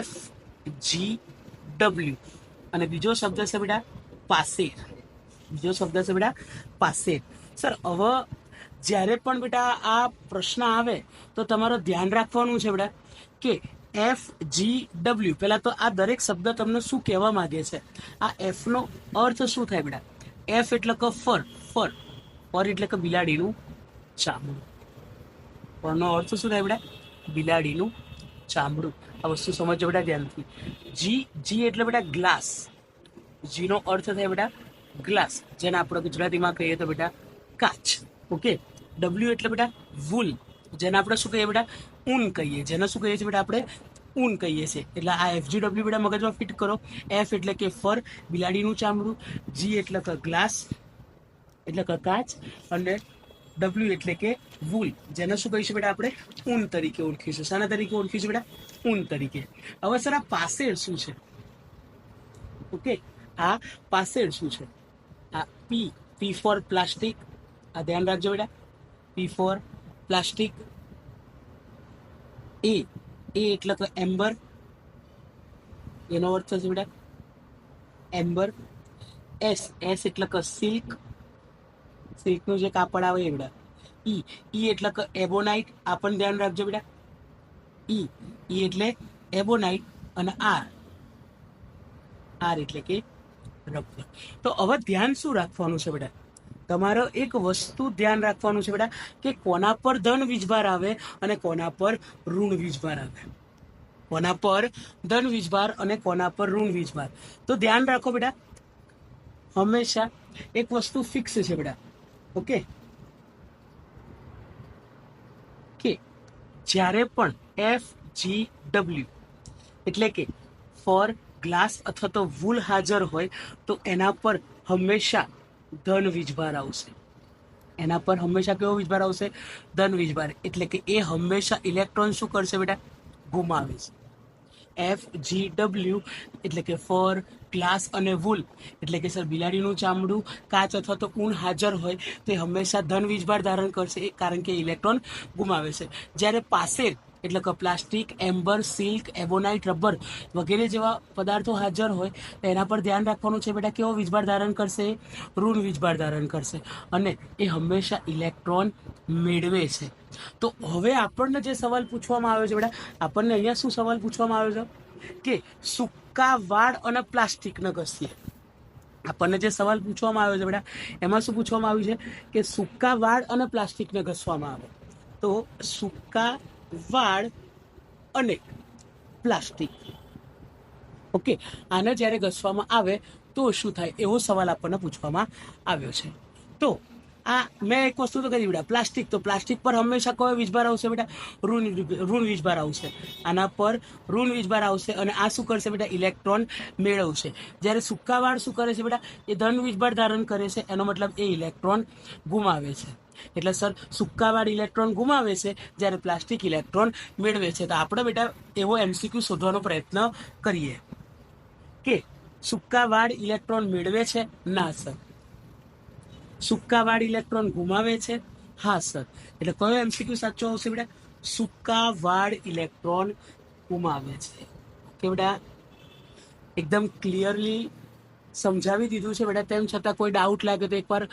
FGW, અને બીજો શબ્દ છે બેટા પાસેર. બીજો શબ્દ છે બેટા પાસેર. સર હવે જ્યારે પણ બેટા આ પ્રશ્ન આવે તો તમારે ધ્યાન રાખવાનું છે બેટા કે FGW, પહેલા તો આ દરેક શબ્દ તમને શું કહેવા માંગે છે, આ F નો અર્થ શું થાય બેટા? F એટલે કે ફર, ફર, ફર એટલે કે બિલાડીનું ચામડું. ફરનો અર્થ શું થાય બેટા? બિલાડીનું ચામડું. આ વસ્તુ સમજો બેટા ધ્યાનથી. જી એટલે બેટા ગ્લાસ. જી નો અર્થ થાય બેટા ગ્લાસ, જેને આપણે ગુજરાતીમાં કહીએ તો બેટા કાચ. ઓકે. ડબલ્યુ એટલે બેટા વૂલ, જેને આપણે શું કહીએ બેટા? ઊન કહીએ. જેને શું કહીએ છીએ બેટા? આપણે ઊન કહીએ છીએ. એટલે આ FGW બેટા મગજમાં ફિટ કરો. F એટલે કે ફર, બિલાડીનું ચામડું. G એટલે કે ગ્લાસ, એટલે કે કાચ, અને W એટલે કે વૂલ, જેને શું કહીશું બેટા? આપણે ઊન તરીકે ઓળખીશું. શાના તરીકે ઓળખીશું બેટા? ઊન તરીકે. હવે સર આ પાસેર શું છે? ઓકે, આ પાસેર શું છે? આ P ફોર પ્લાસ્ટિક. આ ધ્યાન રાખજો બેટા, P ફોર પ્લાસ્ટિક. A એટલે કે એમ્બર, એનો અર્થ છે બેટા એમ્બર. S એટલે કે સિલ્ક, સિલ્કનું જે કાપડ આવે એ બેટા. E એટલે કે એબોનાઇટ. આ પણ ધ્યાન રાખજો બેટા, E એટલે એબોનાઇટ, અને R એટલે કે રબર. તો હવે ધ્યાન શું રાખવાનું છે બેટા? તમારે એક વસ્તુ ધ્યાન રાખવાનું છે બેટા કે કોના પર ધન વીજભાર આવે અને કોના પર ઋણ વીજભાર આવે. કોના પર ધન વીજભાર અને કોના પર ઋણ વીજભાર. તો ધ્યાન રાખો બેટા, હંમેશા એક વસ્તુ ફિક્સ છે બેટા. ઓકે, કે જ્યારે પણ FGW એટલે કે ફોર, ગ્લાસ અથવા તો વૂલ હાજર હોય તો એના પર હંમેશા ધન વીજભાર આવશે. એના પર હંમેશા કેવો વીજભાર આવશે? ધન વીજભાર. એટલે કે એ હંમેશા ઇલેક્ટ્રોન શું કરશે બેટા? ગુમાવે છે. FGW એટલે કે ફર, ગ્લાસ અને વૂલ, એટલે કે સર બિલાડીનું ચામડું, કાચ અથવા તો ઊન હાજર હોય તો એ હંમેશા ધન વીજભાર ધારણ કરશે, કારણ કે ઇલેક્ટ્રોન ગુમાવે છે. જ્યારે પાસેર એટલે કે પ્લાસ્ટિક, એમ્બર, સિલ્ક, એબોનાઇટ, રબર વગેરે જેવા પદાર્થો હાજર હોય તો એના પર ધ્યાન રાખવાનું છે બેટા, કેવો વીજભાર ધારણ કરશે? ઋણ વીજભાર ધારણ કરશે, અને એ હંમેશા ઇલેક્ટ્રોન મેળવે છે. તો હવે આપણને જે સવાલ પૂછવામાં આવ્યો છે બેટા, આપણને અહીંયા શું સવાલ પૂછવામાં આવ્યો છે કે સૂકા વાડ અને પ્લાસ્ટિકને ઘસીએ. આપણને જે સવાલ પૂછવામાં આવ્યો છે બેટા, એમાં શું પૂછવામાં આવ્યું છે કે સૂકા વાડ અને પ્લાસ્ટિકને ઘસવામાં આવે. તો સૂકા વાડ અને પ્લાસ્ટિક, ઓકે, આને જ્યારે ઘસવામાં આવે તો શું થાય, એવો સવાલ આપણને પૂછવામાં આવ્યો છે. તો આ મેં એક વસ્તુ તો કરી બેટા, પ્લાસ્ટિક. તો પ્લાસ્ટિક પર હંમેશા કયો વીજભાર આવશે બેટા? ઋણ વીજભાર આવશે. આના પર ઋણ વીજભાર આવશે, અને આ શું કરશે બેટા? ઇલેક્ટ્રોન મેળવશે. જ્યારે સૂકા વાડ શું કરે છે બેટા? એ ધન વીજભાર ધારણ કરે છે. એનો મતલબ એ ઇલેક્ટ્રોન ગુમાવે છે. એટલે સર સૂકા વાડ ઇલેક્ટ્રોન ગુમાવે છે, જ્યારે પ્લાસ્ટિક ઇલેક્ટ્રોન મેળવે છે. તો આપણે બેટા એવો MCQ શોધવાનો પ્રયત્ન કરીએ કે સૂકા વાડ ઇલેક્ટ્રોન મેળવે છે? ના સર. સૂકા વાડ ઇલેક્ટ્રોન ગુમાવે છે? હા સર. એટલે કયો MCQ સાચો આવશે બેટા? સૂકા વાડ ઇલેક્ટ્રોન ગુમાવે છે. ઓકે બેટા, એકદમ ક્લિયરલી સમજાવી દીધું છે બેટા. તેમ છતાં કોઈ ડાઉટ લાગે તો એકવાર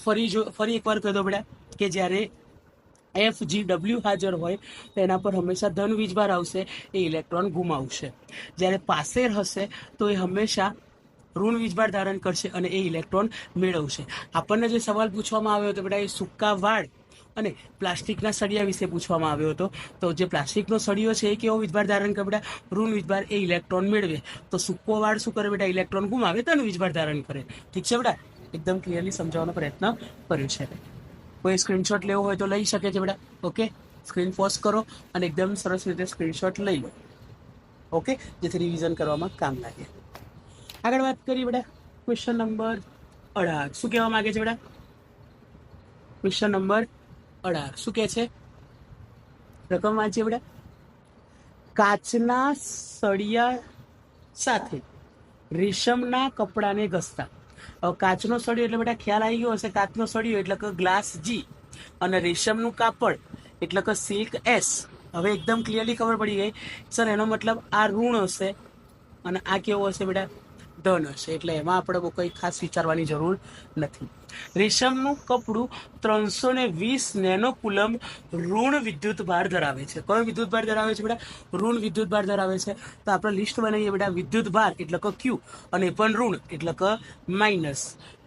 ફરી એકવાર કહી દો બેટા કે જ્યારે FGW હાજર હોય તો એના પર હંમેશા ધન વીજભાર આવશે, એ ઇલેક્ટ્રોન ગુમાવશે. જ્યારે પાસેર હશે તો એ હંમેશા ઋણ વીજભાર ધારણ કરશે અને એ ઇલેક્ટ્રોન મેળવશે. આપણને જે સવાલ પૂછવામાં આવ્યો હતો બેટા, એ સૂકા વાડ અને પ્લાસ્ટિકના સળિયા વિશે પૂછવામાં આવ્યો હતો. તો જે પ્લાસ્ટિકનો સળિયો છે એ કેવો વીજભાર ધારણ કરે બેટા? ઋણ વીજભાર. એ ઇલેક્ટ્રોન મેળવે. તો સૂકો વાડ શું કરે બેટા? ઇલેક્ટ્રોન ગુમાવે, ધન વીજભાર ધારણ કરે. ઠીક છે બેટા, એકદમ ક્લિયરલી સમજાવવાનો પ્રયત્ન કર્યો છે. કોઈ સ્ક્રીનશોટ લેવો હોય તો લઈ શકે છે બેટા. ઓકે, સ્ક્રીન પોઝ કરો અને એકદમ સરસ રીતે સ્ક્રીનશોટ લઈ લો. ઓકે, જેથી રિવિઝન કરવામાં કામ લાગે. આગળ વાત કરીએ બેટા ક્વેશ્ચન નંબર 18. શું કહેવા માંગે છે બેટા? ક્વેશ્ચન નંબર 18 શું કહે છે? રકમ વાંચીએ બેટા. કાચના સળિયા સાથે રેશમના કપડાને ઘસતા. હવે કાચનો સળિયો એટલે બેટા ખ્યાલ આવી ગયો હશે. કાચનો સળિયો એટલે કે ગ્લાસ G અને રેશમનું કાપડ એટલે કે સિલ્ક S. હવે એકદમ ક્લિયરલી ખબર પડી ગઈ સર. એનો મતલબ આ ઋણ હશે અને આ કેવો હશે બેટા? ધન હશે. એટલે એમાં આપણે બહુ કંઈ ખાસ વિચારવાની જરૂર નથી. રેશમનું કપડું 320 નેનોકુલમ ઋણ વિદ્યુત ભાર ધરાવે છે. કયો વિદ્યુત ભાર ધરાવે છે બેટા? ઋણ વિદ્યુત ભાર ધરાવે છે. તો આપણે લિસ્ટ બનાવીએ બેટા. વિદ્યુત ભાર એટલે કે Q અને પણ ઋણ એટલે કે માઇનસ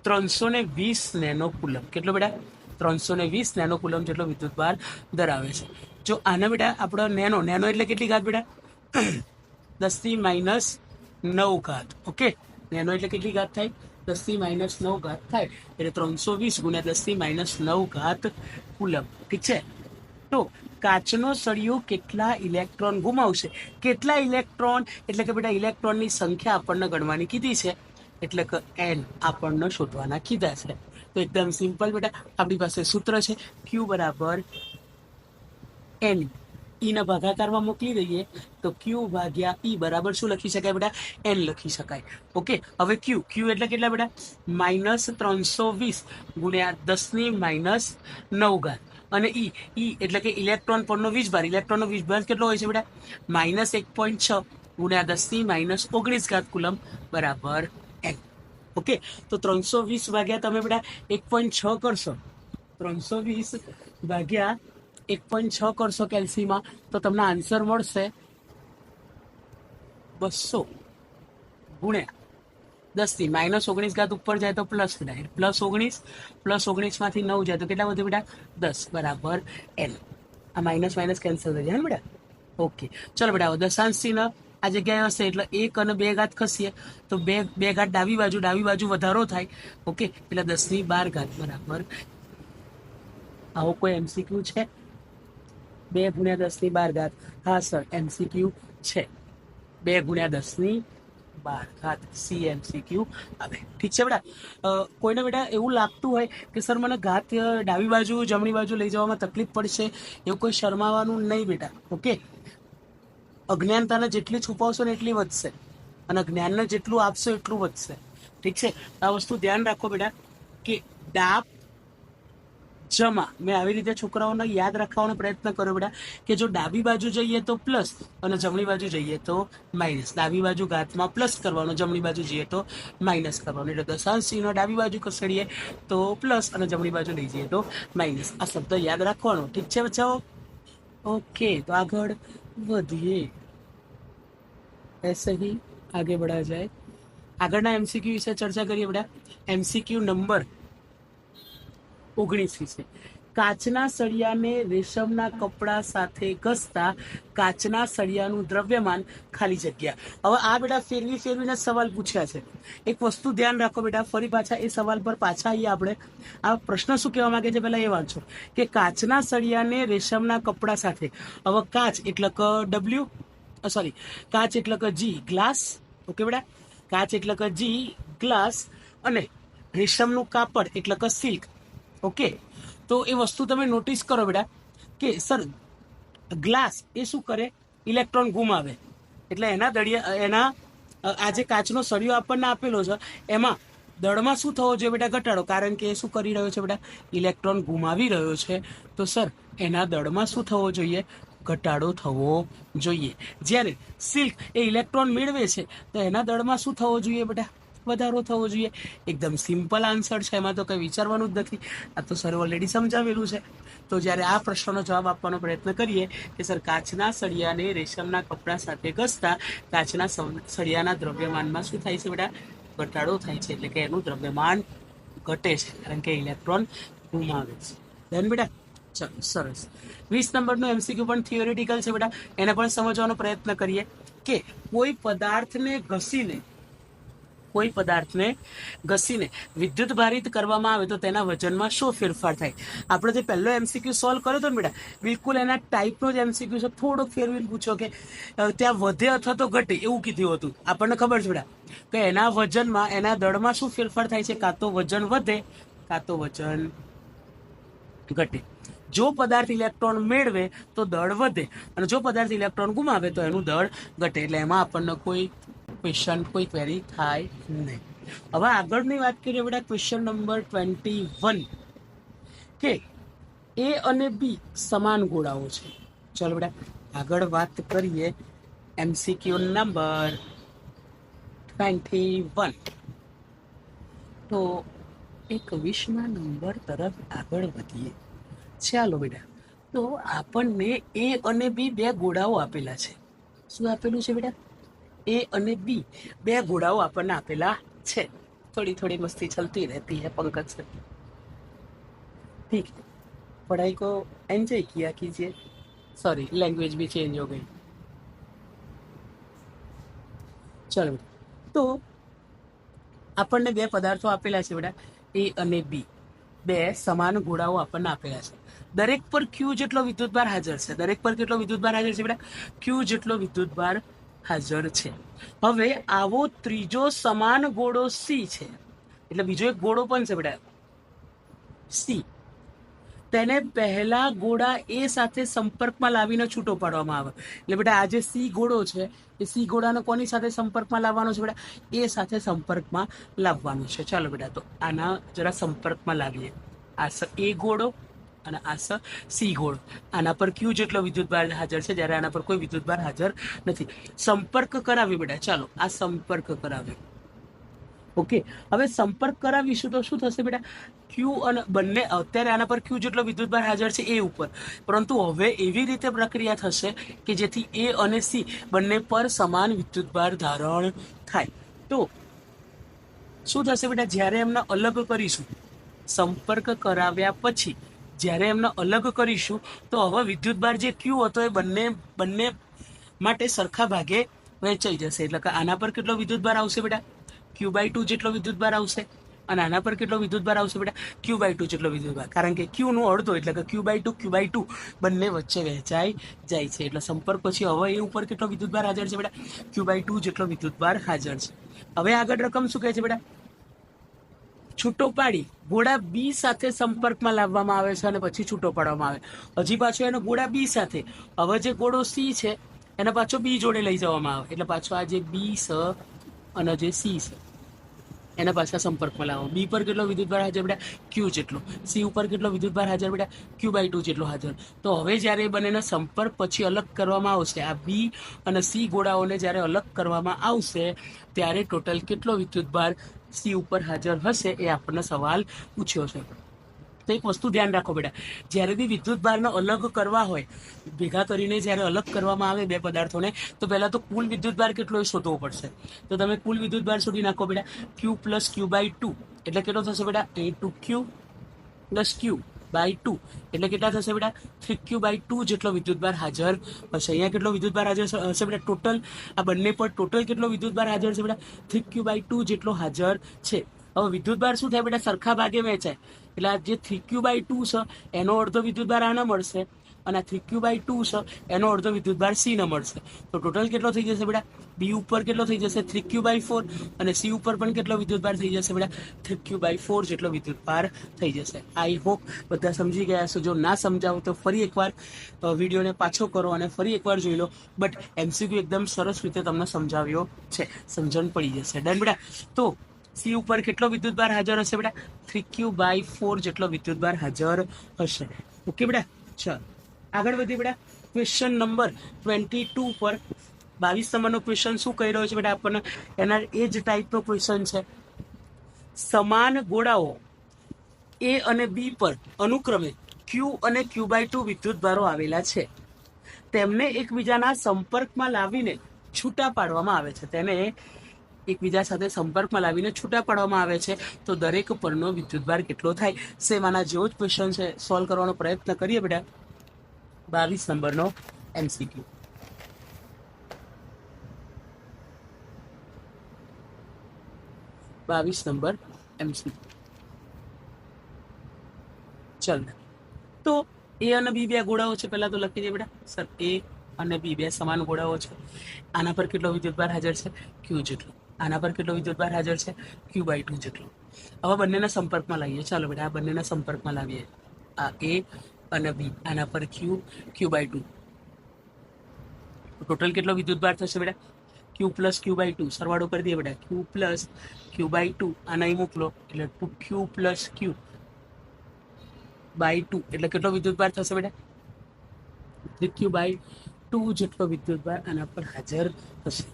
320 નેનોકુલમ. કેટલો બેટા? 320 નેનોકુલમ જેટલો વિદ્યુત ભાર ધરાવે છે. જો આને બેટા આપણો નેનો એટલે કેટલી ઘાત બેટા? 10⁻9 ઘાત. ઓકે, નેનો એટલે કેટલી ઘાત થાય? 10⁻9 ઘાત થાય. એટલે 320 ગુણ્યા 10⁻9 ઘાત કુલમ. ઠીક છે. તો કાચનો સળિયો કેટલા ઇલેક્ટ્રોન ગુમાવશે? કેટલા ઇલેક્ટ્રોન એટલે કે બેટા ઇલેક્ટ્રોનની સંખ્યા આપણને ગણવાની કીધી છે, એટલે કે n આપણને શોધવાના કીધા છે. તો એકદમ સિમ્પલ બેટા, આપણી પાસે સૂત્ર છે Q બરાબર n. ઈના ભાગાકારમાં મોકલી દઈએ તો Q ભાગ્યા E બરાબર શું લખી શકાય બેટા? n લખી શકાય. ઓકે, હવે Q એટલે કેટલા બેટા? -320 ગુણ્યા 10⁻9 ઘાત. અને E એટલે કે ઇલેક્ટ્રોન પરનો વીજભાર. ઇલેક્ટ્રોનનો વીજભાર કેટલો હોય છે બેટા? -1.6 ગુણ્યા 10⁻19 ઘાત કુલમ બરાબર n. ઓકે, તો 320 ભાગ્યા તમે બેટા 1.6 કરશો. 320 ભાગ્યા 1.6 કરશો કેલ્સીમાં તો તમને આન્સર મળશે 200 ગુણ્યા 10⁻19 ઘાત ઉપર જાય તો પ્લસ બેટા. +19 માંથી 9 જાય તો કેટલા વધે બેટા? 10 બરાબર n. આ માઇનસ માઇનસ કેન્સલ થઈ જાય ને બેટા? ઓકે, ચલો બેટા. દશાંશ ચિહ્ન આ જગ્યાએ હશે એટલે 1 અને 2 ઘાત ખસીએ તો 2 ઘાત ડાબી બાજુ વધારો થાય. ઓકે, એટલે 10⁻12 ઘાત બરાબર. આવો કોઈ MCQ છે? 2 ગુણ્યા 10⁻12 ઘાત. હા સર, MCQ છે. 2 ગુણ્યા 10⁻12 ઘાત CMCQ આવે. ઠીક છે બેટા. કોઈને બેટા એવું લાગતું હોય કે સર મને ઘાત ડાબી બાજુ જમણી બાજુ લઈ જવામાં તકલીફ પડશે, એવું કોઈ શરમાવાનું નહીં બેટા. ઓકે, અજ્ઞાનતાને જેટલી છુપાવશો ને એટલી વધશે અને જ્ઞાનને જેટલું આપશો એટલું વધશે. ઠીક છે. આ વસ્તુ ધ્યાન રાખો બેટા કે ડાબ જમા મેં આવી રીતે છોકરાઓને યાદ રાખવાનો પ્રયત્ન કર્યો બેટા કે જો ડાબી બાજુ જઈએ તો પ્લસ અને જમણી બાજુ જઈએ તો માઇનસ. ડાબી બાજુ ઘાતમાં પ્લસ કરવાનો, જમણી બાજુ જઈએ તો માઇનસ કરવાનો. એટલે દશાંશ ચિહ્ન ડાબી બાજુ ખસેડીએ તો પ્લસ અને જમણી બાજુ લઈ જઈએ તો માઇનસ. આ શબ્દ યાદ રાખવાનો. ઠીક છે બચ્ચાઓ? ઓકે, તો આગળ વધીએ. ऐसे ही आगे बढ़ा जाए. આગળના MCQ વિશે ચર્ચા કરીએ બેટા. MCQ નંબર 19 વિશે. કાચના સળિયાને રેશમના કપડા સાથે ઘસતા કાચના સળિયાનું દ્રવ્યમાન ખાલી જગ્યા. હવે આ બેટા ફેરવીને સવાલ પૂછ્યા છે. એક વસ્તુ ધ્યાન રાખો બેટા, ફરી પાછા એ સવાલ પર પાછા આવીએ આપણે. આ પ્રશ્ન શું કહેવા માંગે છે પહેલા એ વાંચો કે કાચના સળિયાને રેશમના કપડા સાથે. હવે કાચ એટલે કે કાચ એટલે કે G ગ્લાસ. ઓકે બેટા, કાચ એટલે કે G ગ્લાસ અને રેશમનું કાપડ એટલે કે સિલ્ક. ઓકે, તો એ વસ્તુ તમે નોટિસ કરો બેટા કે સર ગ્લાસ એ શું કરે? ઇલેક્ટ્રોન ગુમાવે. એટલે એના આ જે કાચનો સળિયો આપણને આપેલો છે એમાં દળમાં શું થવો જોઈએ બેટા? ઘટાડો. કારણ કે એ શું કરી રહ્યો છે બેટા? ઇલેક્ટ્રોન ગુમાવી રહ્યો છે. તો સર એના દળમાં શું થવો જોઈએ? ઘટાડો થવો જોઈએ. જ્યારે સિલ્ક એ ઇલેક્ટ્રોન મેળવે છે તો એના દળમાં શું થવો જોઈએ બેટા? વધારો થવો જોઈએ. એકદમ સિમ્પલ આન્સર છે, એમાં તો કંઈ વિચારવાનું જ નથી. આ તો સર ઓલરેડી સમજાવેલું છે. તો જ્યારે આ પ્રશ્નનો જવાબ આપવાનો પ્રયત્ન કરીએ કે સર કાચના સળિયાને રેશમના કપડા સાથે ઘસતા કાચના સળિયાના દ્રવ્યમાનમાં શું થાય છે બેટા? ઘટાડો થાય છે. એટલે કે એનું દ્રવ્યમાન ઘટે છે કારણ કે ઇલેક્ટ્રોન ગુમાવે છે. ધન બેટા. ચલો, સરસ. 20 નંબરનું MCQ પણ થિયોરિટિકલ છે બેટા. એને પણ સમજવાનો પ્રયત્ન કરીએ કે કોઈ પદાર્થને ઘસીને કોઈ પદાર્થને ઘસીને વિદ્યુત ભારિત કરવામાં આવે તો તેના વજનમાં શું ફેરફાર થાય? આપણે જે પહેલો MCQ સોલ્વ કર્યો હતો ને બેટા, બિલકુલ એના ટાઈપનો જ MCQ છે. થોડોક ફેરવીને પૂછો કે ત્યાં વધે અથવા તો ઘટે એવું કીધું હતું. આપણને ખબર છે બેટા કે એના વજનમાં, એના દળમાં શું ફેરફાર થાય છે? કાં તો વજન વધે કાં તો વજન ઘટે. જો પદાર્થ ઇલેક્ટ્રોન મેળવે તો દળ વધે, અને જો પદાર્થ ઇલેક્ટ્રોન ગુમાવે તો એનું દળ ઘટે. એટલે એમાં આપણને કોઈ ક્વેશ્ચન, કોઈ ક્વેરી થાય નહીં. હવે આગળની વાત કરીએ બેટા, ક્વેશ્ચન નંબર 21 કે A અને B સમાન ગોળાઓ છે. ચલો બેટા આગળ વાત કરીએ. MCQ નંબર 21 તો 21ના નંબર તરફ આગળ વધીએ. ચાલો બેટા, તો આપણને A અને B બે ગોળાઓ આપેલા છે. શું આપેલું છે બેટા? A અને B બે ગોળાઓ આપણને આપેલા છે. थोड़ी थोड़ी मस्ती चलती रहती है पंकज से, ठीक है. पढ़ाई को एंजॉय किया कीजिए. सॉरी, लैंग्वेज भी चेंज हो गई. चलो, तो આપણને બે પદાર્થો આપેલા છે બેટા, A અને B. બે સમાન ગોળાઓ આપણને આપેલા છે. દરેક પર Q જેટલો વિદ્યુતભાર હાજર છે. દરેક પર કેટલો વિદ્યુતભાર હાજર છે બેટા? Q જેટલો વિદ્યુતભાર હાજર છે. હવે આવો ત્રીજો સમાન ગોળો C છે, એટલે બીજો એક ગોળો પણ છે બેટા C. તેને પહેલા ગોળા A સાથે સંપર્કમાં લાવીને છૂટો પાડવામાં આવે. એટલે બેટા આ જે C ગોળો છે એ C ગોળાને કોની સાથે સંપર્કમાં લાવવાનો છે બેટા? A સાથે સંપર્કમાં લાવવાનો છે. ચાલો બેટા, તો આના જરા સંપર્કમાં લાવીએ. આ A ગોળો અને આ C ગોળો. આના પર Q જેટલો વિદ્યુતભાર હાજર છે, જ્યારે આના પર કોઈ વિદ્યુતભાર હાજર નથી. સંપર્ક કરાવી બેટા. ચાલો આ સંપર્ક કરાવે. ઓકે, હવે સંપર્ક કરાવીશું તો શું થશે બેટા? Q અને બંને, અત્યારે આના પર Q જેટલો વિદ્યુતભાર હાજર છે A ઉપર, પરંતુ હવે એવી રીતે પ્રક્રિયા થશે કે જેથી A અને C બંને પર સમાન વિદ્યુતભાર ધારણ થાય. તો શું થશે બેટા? જ્યારે એમને અલગ કરીશું, સંપર્ક કરાવ્યા પછી જ્યારે એમને અલગ કરીશું તો હવે વિદ્યુતભાર જે Q હતો એ બંને માટે સરખા ભાગે વહેંચાઈ જશે. એટલે કે આના પર કેટલો વિદ્યુતભાર આવશે બેટા? Q/2 જેટલો વિદ્યુતભાર આવશે. અને આના પર કેટલો વિદ્યુતભાર આવશે બેટા? Q/2 જેટલો વિદ્યુતભાર. કારણ કે Q નું અડધો એટલે કે Q/2 બંને વચ્ચે વહેંચાઈ જાય છે. એટલે સંપર્ક પછી હવે એ ઉપર કેટલો વિદ્યુતભાર હાજર છે બેટા? Q/2 જેટલો વિદ્યુતભાર હાજર છે. હવે આગળ રકમ શું કહે છે બેટા? છૂટો પાડી ગોળા B સાથે સંપર્કમાં લાવવામાં આવે છે અને પછી છૂટો પાડવામાં આવે. હજી પાછો એનો ગોળા B સાથે, હવે જે ગોળો C છે એને પાછો B જોડે લઈ જવામાં આવે. એટલે પાછો આ જે B છે અને જે C છે એના પાછા સંપર્કમાં લાવો. B પર કેટલો વિદ્યુતભાર હાજર બેટા? Q જેટલો. C ઉપર કેટલો વિદ્યુતભાર હાજર બેટા? Q/2 જેટલો હાજર. તો હવે જ્યારે એ બંનેના સંપર્ક પછી અલગ કરવામાં આવશે, આ B અને C ગોળાઓને જ્યારે અલગ કરવામાં આવશે ત્યારે ટોટલ કેટલો વિદ્યુતભાર C ઉપર હાજર હશે એ આપણને સવાલ પૂછ્યો છે. તો એક વસ્તુ ધ્યાન રાખો બેટા, જ્યારે બી વિદ્યુતભારને અલગ કરવા હોય, ભેગા કરીને જ્યારે અલગ કરવામાં આવે બે પદાર્થોને, તો પહેલા તો કુલ વિદ્યુતભાર કેટલો એ શોધવો પડશે. તો તમે કુલ વિદ્યુતભાર શોધી નાખો બેટા. Q + Q/2 એટલે કેટલો થશે બેટા? A2Q + Q/2 એટલે કેટલા થશે બેટા? 3Q/2 જેટલો વિદ્યુતભાર હાજર હશે. અહીંયા કેટલો વિદ્યુતભાર હાજર હશે બેટા? ટોટલ આ બંને પર ટોટલ કેટલો વિદ્યુતભાર હાજર છે બેટા? 3Q/2 જેટલો હાજર છે. હવે વિદ્યુતભાર શું થાય બેટા? સરખા ભાગે વહેંચાય. એટલે આ જે 3Q/2 છે એનો અડધો વિદ્યુતભાર આને મળશે, અને આ 3Q/2 છે એનો અડધો વિદ્યુતભાર C ને મળશે. તો ટોટલ કેટલો થઈ જશે બેટા? B ઉપર કેટલો થઈ જશે? 3Q/4, અને C ઉપર પણ કેટલો વિદ્યુતભાર થઈ જશે બેટા? 3Q/4 જેટલો વિદ્યુતભાર થઈ જશે. આઈ હોપ બધા સમજી ગયા છો. જો ના સમજાવો તો ફરી એકવાર વિડીયોને પાછો કરો અને ફરી એકવાર જોઈ લો. બટ MCQ એકદમ સરસ રીતે તમને સમજાવ્યો છે, સમજણ પડી જશે. ડન બેટા? તો C ઉપર કેટલો વિદ્યુતભાર હાજર હશે બેટા? 3Q/4 જેટલો વિદ્યુતભાર હાજર હશે. ઓકે બેટા? ચાલો આગળ વધીએ બેટા. ક્વેશ્ચન નંબર 22 પર 22 નંબરનો ક્વેશ્ચન શું કહી રહ્યો છે બેટા આપણને? એના એ જ ટાઈપનો ક્વેશ્ચન છે. સમાન ગોળાઓ A અને B પર અનુક્રમે Q અને Q/2 વિદ્યુતભારો આવેલા છે. તેમને એકબીજાના સંપર્કમાં લાવીને છૂટા પાડવામાં આવે છે. તેને એકબીજા સાથે સંપર્કમાં લાવીને છૂટા પાડવામાં આવે છે. તો દરેક પરનો વિદ્યુતભાર કેટલો થાય? સેમ આના જેવો જ ક્વેશ્ચન છે. સોલ્વ કરવાનો પ્રયત્ન કરીએ બેટા. 22 નંબરનો MCQ. 22 number MCQ. ચાલ, તો એ અને બી બે ગોળાઓ છે. પહેલા તો લખી દઈએ બેટા સર, એ અને બી બે સમાન ગોળાઓ છે. આના પર કેટલો વિદ્યુતભાર હાજર છે? ક્યુ જેટલો. આના પર કેટલો વિદ્યુતભાર હાજર છે? Q/2 જેટલો. હવે બંનેના સંપર્કમાં લાવીએ. ચાલો બેટા આ બંનેના સંપર્કમાં લાવીએ. આ એ અને બી, આના પર Q/2. ટોટલ કેટલો વિદ્યુતભાર થશે બેટા? Q+Q/2. સરવાળો કરી દઈએ બેટા. Q+Q/2 આના અહીં મોકલો એટલે 2Q+Q/2 એટલે કેટલો વિદ્યુતભાર થશે બેટા? 3Q/2 જેટલો વિદ્યુતભાર આના પર હાજર થશે.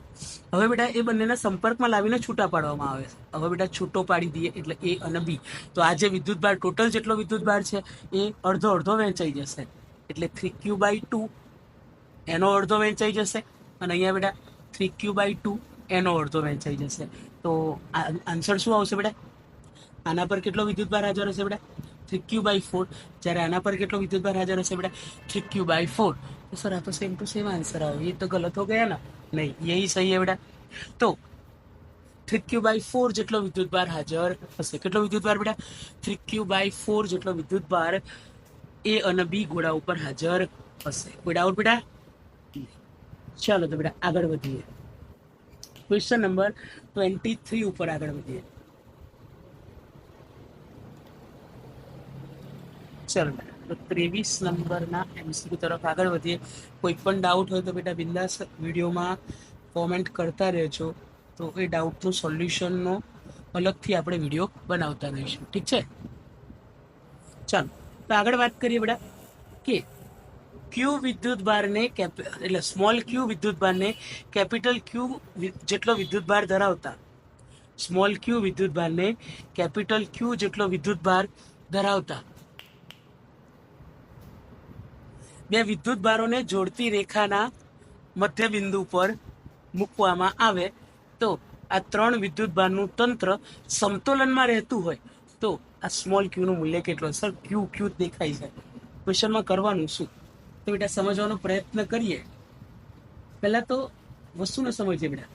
હવે બેટા એ બંનેના સંપર્કમાં લાવીને છૂટા પાડવામાં આવે છે. હવે બેટા છૂટો પાડી દઈએ એટલે એ અને બી. તો આ જે વિદ્યુતભાર ટોટલ જેટલો વિદ્યુતભાર છે એ અડધો અડધો વહેંચાઈ જશે. એટલે 3Q/2 એનો અડધો વહેંચાઈ જશે અને અહીંયા બેટા 3Q/2 એનો અડધો વહેંચાઈ જશે. તો આન્સર શું આવશે બેટા? આના પર કેટલો વિદ્યુતભાર હાજર હશે બેટા? 3Q/4. જ્યારે આના પર કેટલો વિદ્યુતભાર હાજર હશે બેટા? 3Q/4. તો સર આ તો સેમ ટુ સેમ આન્સર આવ્યો. ये तो गलत हो गया ना? नहीं, यही सही है बेटा. तो 3Q/4 જેટલો વિદ્યુતભાર હાજર હશે. કેટલો વિદ્યુતભાર બેટા? 3Q/4 જેટલો વિદ્યુતભાર એ અને બી ગોળા ઉપર હાજર હશે. કોઈ ડાઉટ બેટા? ચાલો તો બેટા આગળ વધીએ. ક્વેશ્ચન નંબર 23 ઉપર આગળ વધીએ. ચાલો તો 23 નંબરના MCQ તરફ આગળ વધીએ. કોઈ પણ ડાઉટ હોય તો બેટા બિંદાસ વિડીયોમાં કોમેન્ટ કરતા રહેજો. તો એ ડાઉટનું સોલ્યુશનનો અલગથી આપણે વિડીયો બનાવતા રહીશું. ઠીક છે? ચાલો તો આગળ વાત કરીએ બેટા કે ક્યુ વિદ્યુતભારને એટલે સ્મોલ ક્યુ વિદ્યુતભારને કેપિટલ ક્યુ જેટલો વિદ્યુતભાર ધરાવતા સ્મોલ ક્યુ વિદ્યુતભારને કેપિટલ ક્યુ જેટલો વિદ્યુતભાર ધરાવતા બે વિદ્યુતભારોને જોડતી રેખાના મધ્યબિંદુ પર મૂકવામાં આવે તો આ ત્રણ વિદ્યુતભારનું તંત્ર સમતોલનમાં રહેતું હોય તો આ સ્મોલ ક્યુનું મૂલ્ય કેટલું? સર ક્યુ દેખાય છે. ક્વેશ્ચનમાં કરવાનું શું? તો બેટા સમજવાનો પ્રયત્ન કરીએ. પહેલા તો વસ્તુને સમજીએ બેટા.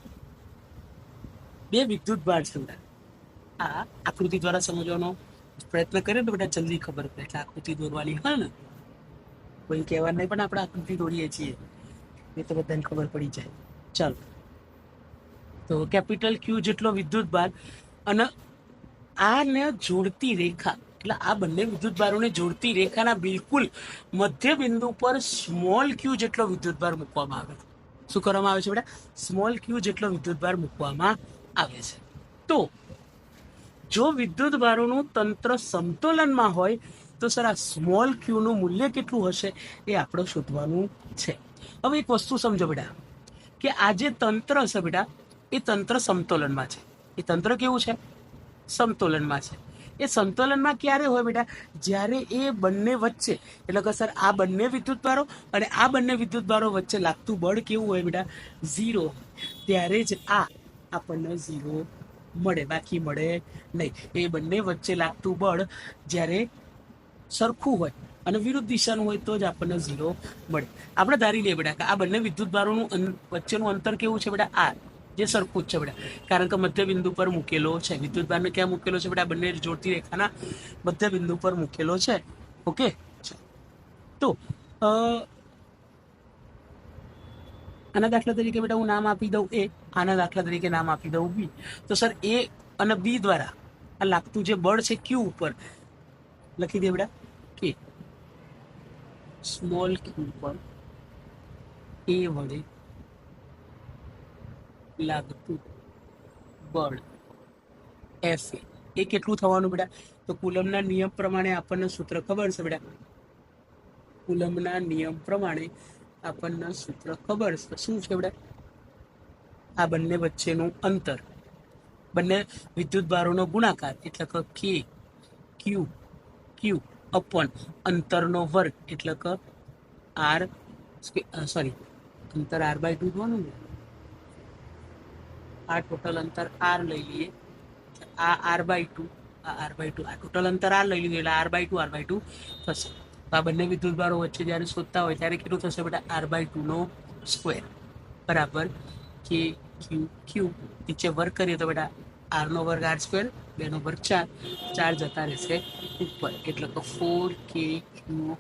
બે વિદ્યુતભાર છે બેટા. આ આકૃતિ દ્વારા સમજવાનો પ્રયત્ન કરીએ તો બેટા જલ્દી ખબર પડે. એટલે આકૃતિ દોરવાની હોય ને, કોઈ કહેવા નહીં પણ આપણે આકૃતિ દોરીએ છીએ એ તો બધાને ખબર પડી જાય. ચાલો તો કેપિટલ ક્યુ જેટલો વિદ્યુતભાર અને આને જોડતી રેખા એટલે આ બંને વિદ્યુતભારોને જોડતી રેખાના બિલકુલ મધ્ય બિંદુ પર સ્મોલ ક્યુ જેટલો વિદ્યુતભાર મૂકવામાં આવે છે. શું કરવામાં આવે છે બેટા? સ્મોલ ક્યુ જેટલો વિદ્યુતભાર મૂકવામાં આવે છે. તો જો વિદ્યુતભારોનું તંત્ર સમતોલનમાં હોય તો સર આ સ્મોલ ક્યુનું મૂલ્ય કેટલું હશે એ આપણે શોધવાનું છે. હવે એક વસ્તુ સમજો બેટા કે આ જે તંત્ર છે બેટા એ તંત્ર સમતોલનમાં છે. એ તંત્ર કેવું છે? સમતોલનમાં છે. એ સંતુલનમાં ક્યારે હોય બેટા? જ્યારે એ બંને વચ્ચે એટલે કે સર આ બંને વિદ્યુતભારો અને આ બંને વિદ્યુતભારો વચ્ચે લાગતું બળ કેવું હોય બેટા? 0. ત્યારે જ આ આપણને 0 મળે, બાકી મળે નહીં. એ બંને વચ્ચે લાગતું બળ જ્યારે સરખું હોય અને વિરુદ્ધ દિશાનું હોય તો જ આપણને 0 મળે. આપણે ધારી લઈએ બેટા કે આ બંને વિદ્યુતભારોનું વચ્ચેનું અંતર કેવું છે બેટા? આ જે સરખું જ છે બેટા, કારણ કે મધ્ય બિંદુ પર મૂકેલો છે. વિદ્યુતભારને ક્યાં મૂકેલો છે બેટા? બંને જોડતી રેખાના મધ્ય બિંદુ પર મૂકેલો છે. ઓકે, તો આના દાખલા તરીકે બેટા હું નામ આપી દઉં એ, આના દાખલા તરીકે નામ આપી દઉં બી. તો સર એ અને બી દ્વારા આ લાગતું જે બળ છે ક્યુ ઉપર લખી દે બેટા કે સ્મોલ ક્યુ પર એ વડે લાગતું બળ એફ એ કેટલું થવાનું બેટા? તો કુલમના નિયમ પ્રમાણે આપણને સૂત્ર ખબર છે બેટા. કુલમના નિયમ પ્રમાણે આપણને સૂત્ર ખબર છે. શું છે બેટા? આ બંને વચ્ચેનું અંતર, બંને વિદ્યુતભારોનો ગુણાકાર એટલે કે કે ક્યુ અપોન અંતરનો વર્ગ એટલે કે આર અંતર r/2 થવાનું ને. આ ટોટલ અંતર r લઈ લઈએ, આ r/2 આ ટોટલ અંતર r લઈ લીધું એટલે r/2 થશે. તો આ બંને વિદ્યુતભારો વચ્ચે જ્યારે શોધતા હોય ત્યારે કેટલું થશે બેટા? r/2 સ્ક્વેર બરાબર કે ક્યુ નીચે વર્ગ કરીએ તો બેટા આરનો વર્ગ આર સ્ક્વેર, 2 નો વર્ગ 4, 4 જતા રહેશે ઉપર, એટલે કે 4k ક્યુ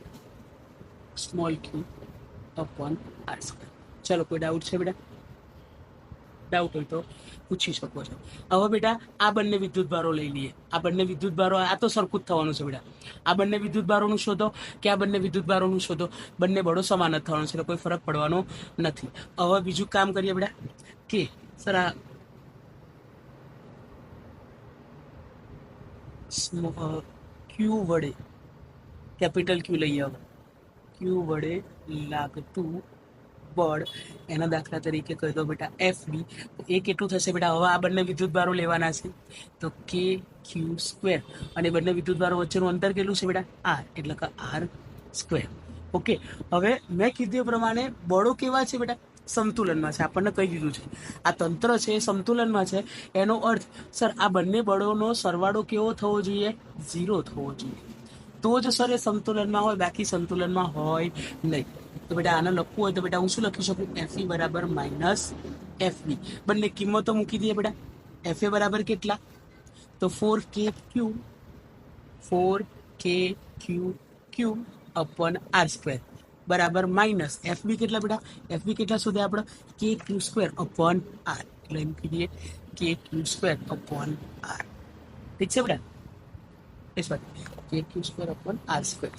સ્મોલ ક્યુ અપોન આર સ્ક્વેર. ચલો, કોઈ ડાઉટ છે બેટા? ડાઉટ હોય તો પૂછી શકો છો. હવે બેટા આ બંને વિદ્યુતભારો લઈ લઈએ. આ બંને વિદ્યુતભારો, આ તો સરખું જ થવાનું છે બેટા. આ બંને વિદ્યુતભારોનું શોધો કે આ બંને વિદ્યુતભારોનું શોધો, બંને બળો સમાન જ થવાનું છે, એટલે કોઈ ફરક પડવાનો નથી. હવે બીજું કામ કરીએ બેટા કે સર આ ક્યુ વડે, કેપિટલ ક્યુ લઈએ. હવે ક્યુ વડે લાગતું બળ, એના દાખલા તરીકે કહી દો બેટા FB. તો એ કેટલું થશે બેટા? હવે આ બંને વિદ્યુતભારો લેવાના છે, તો કે ક્યુ સ્ક્વેર, અને બંને વિદ્યુતભારો વચ્ચેનું અંતર કેટલું છે બેટા? આર, એટલે કે આર સ્ક્વેર. ઓકે, હવે મેં કીધું એ પ્રમાણે બળો કેવા છે બેટા? સંતુલનમાં છે. આપણને કહી દીધું છે આ તંત્ર છે એ સંતુલનમાં છે. એનો અર્થ સર આ બંને બળોનો સરવાળો કેવો થવો જોઈએ? 0 થવો જોઈએ. તો જ સર એ સંતુલનમાં હોય, બાકી સંતુલનમાં હોય નહીં. તો બેટા આને લખવું હોય તો બેટા હું શું લખી શકું? FE બરાબર માઇનસ FB. બંને કિંમતો મૂકી દઈએ બેટા. FA બરાબર કેટલા? તો 4k ક્યુ અપોન આર સ્ક્વેર બરાબર માઇનસ FB કેટલા બેટા? FB કેટલા શોધે આપણે? કે ક્યુ સ્ક્વેર અપોન આર. એટલે એમ કહીએ કે ક્યુ સ્ક્વેર અપોન આર. ઠીક છે બેટા? એ સોરી, કે Q square upon R square,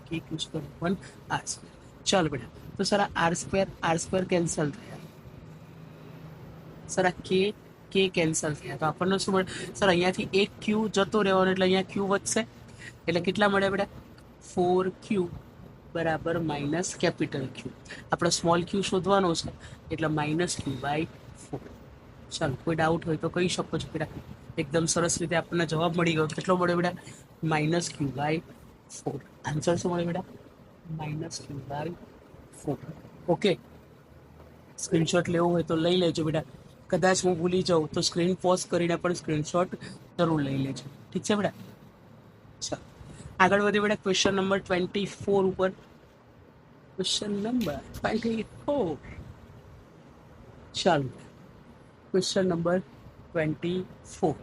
કે Q square upon R square. ચાલો બેટા, તો સર આ આર સ્ક્વેર કેન્સલ થયા. સર આ કે કેન્સલ થયા, તો આપણને શું મળે? સર અહીંયાથી એક ક્યુ જતો રહેવાનો, એટલે અહીંયા ક્યુ વધશે, એટલે કેટલા મળે બેટા? 4q બરાબર માઇનસ કેપિટલ ક્યુ. આપણે સ્મોલ ક્યુ શોધવાનો છે, એટલે -q/4. ચાલો, કોઈ ડાઉટ હોય તો કહી શકો છો બેટા. એકદમ સરસ રીતે આપણને જવાબ મળી ગયો. કેટલો મળ્યો બેટા? -q/4. આન્સર શું મળે બેટા? -q/4. ઓકે, સ્ક્રીનશોટ લેવો હોય તો લઈ લેજો બેટા. કદાચ હું ભૂલી જાઉં તો સ્ક્રીન પોઝ કરીને પણ સ્ક્રીનશોટ જરૂર લઈ લેજો. ઠીક છે બેટા? ચાલો આગળ વધીએ બેટા ક્વેશ્ચન નંબર 24 ઉપર. Question number 24. ચાલો, ક્વેશ્ચન નંબર 24.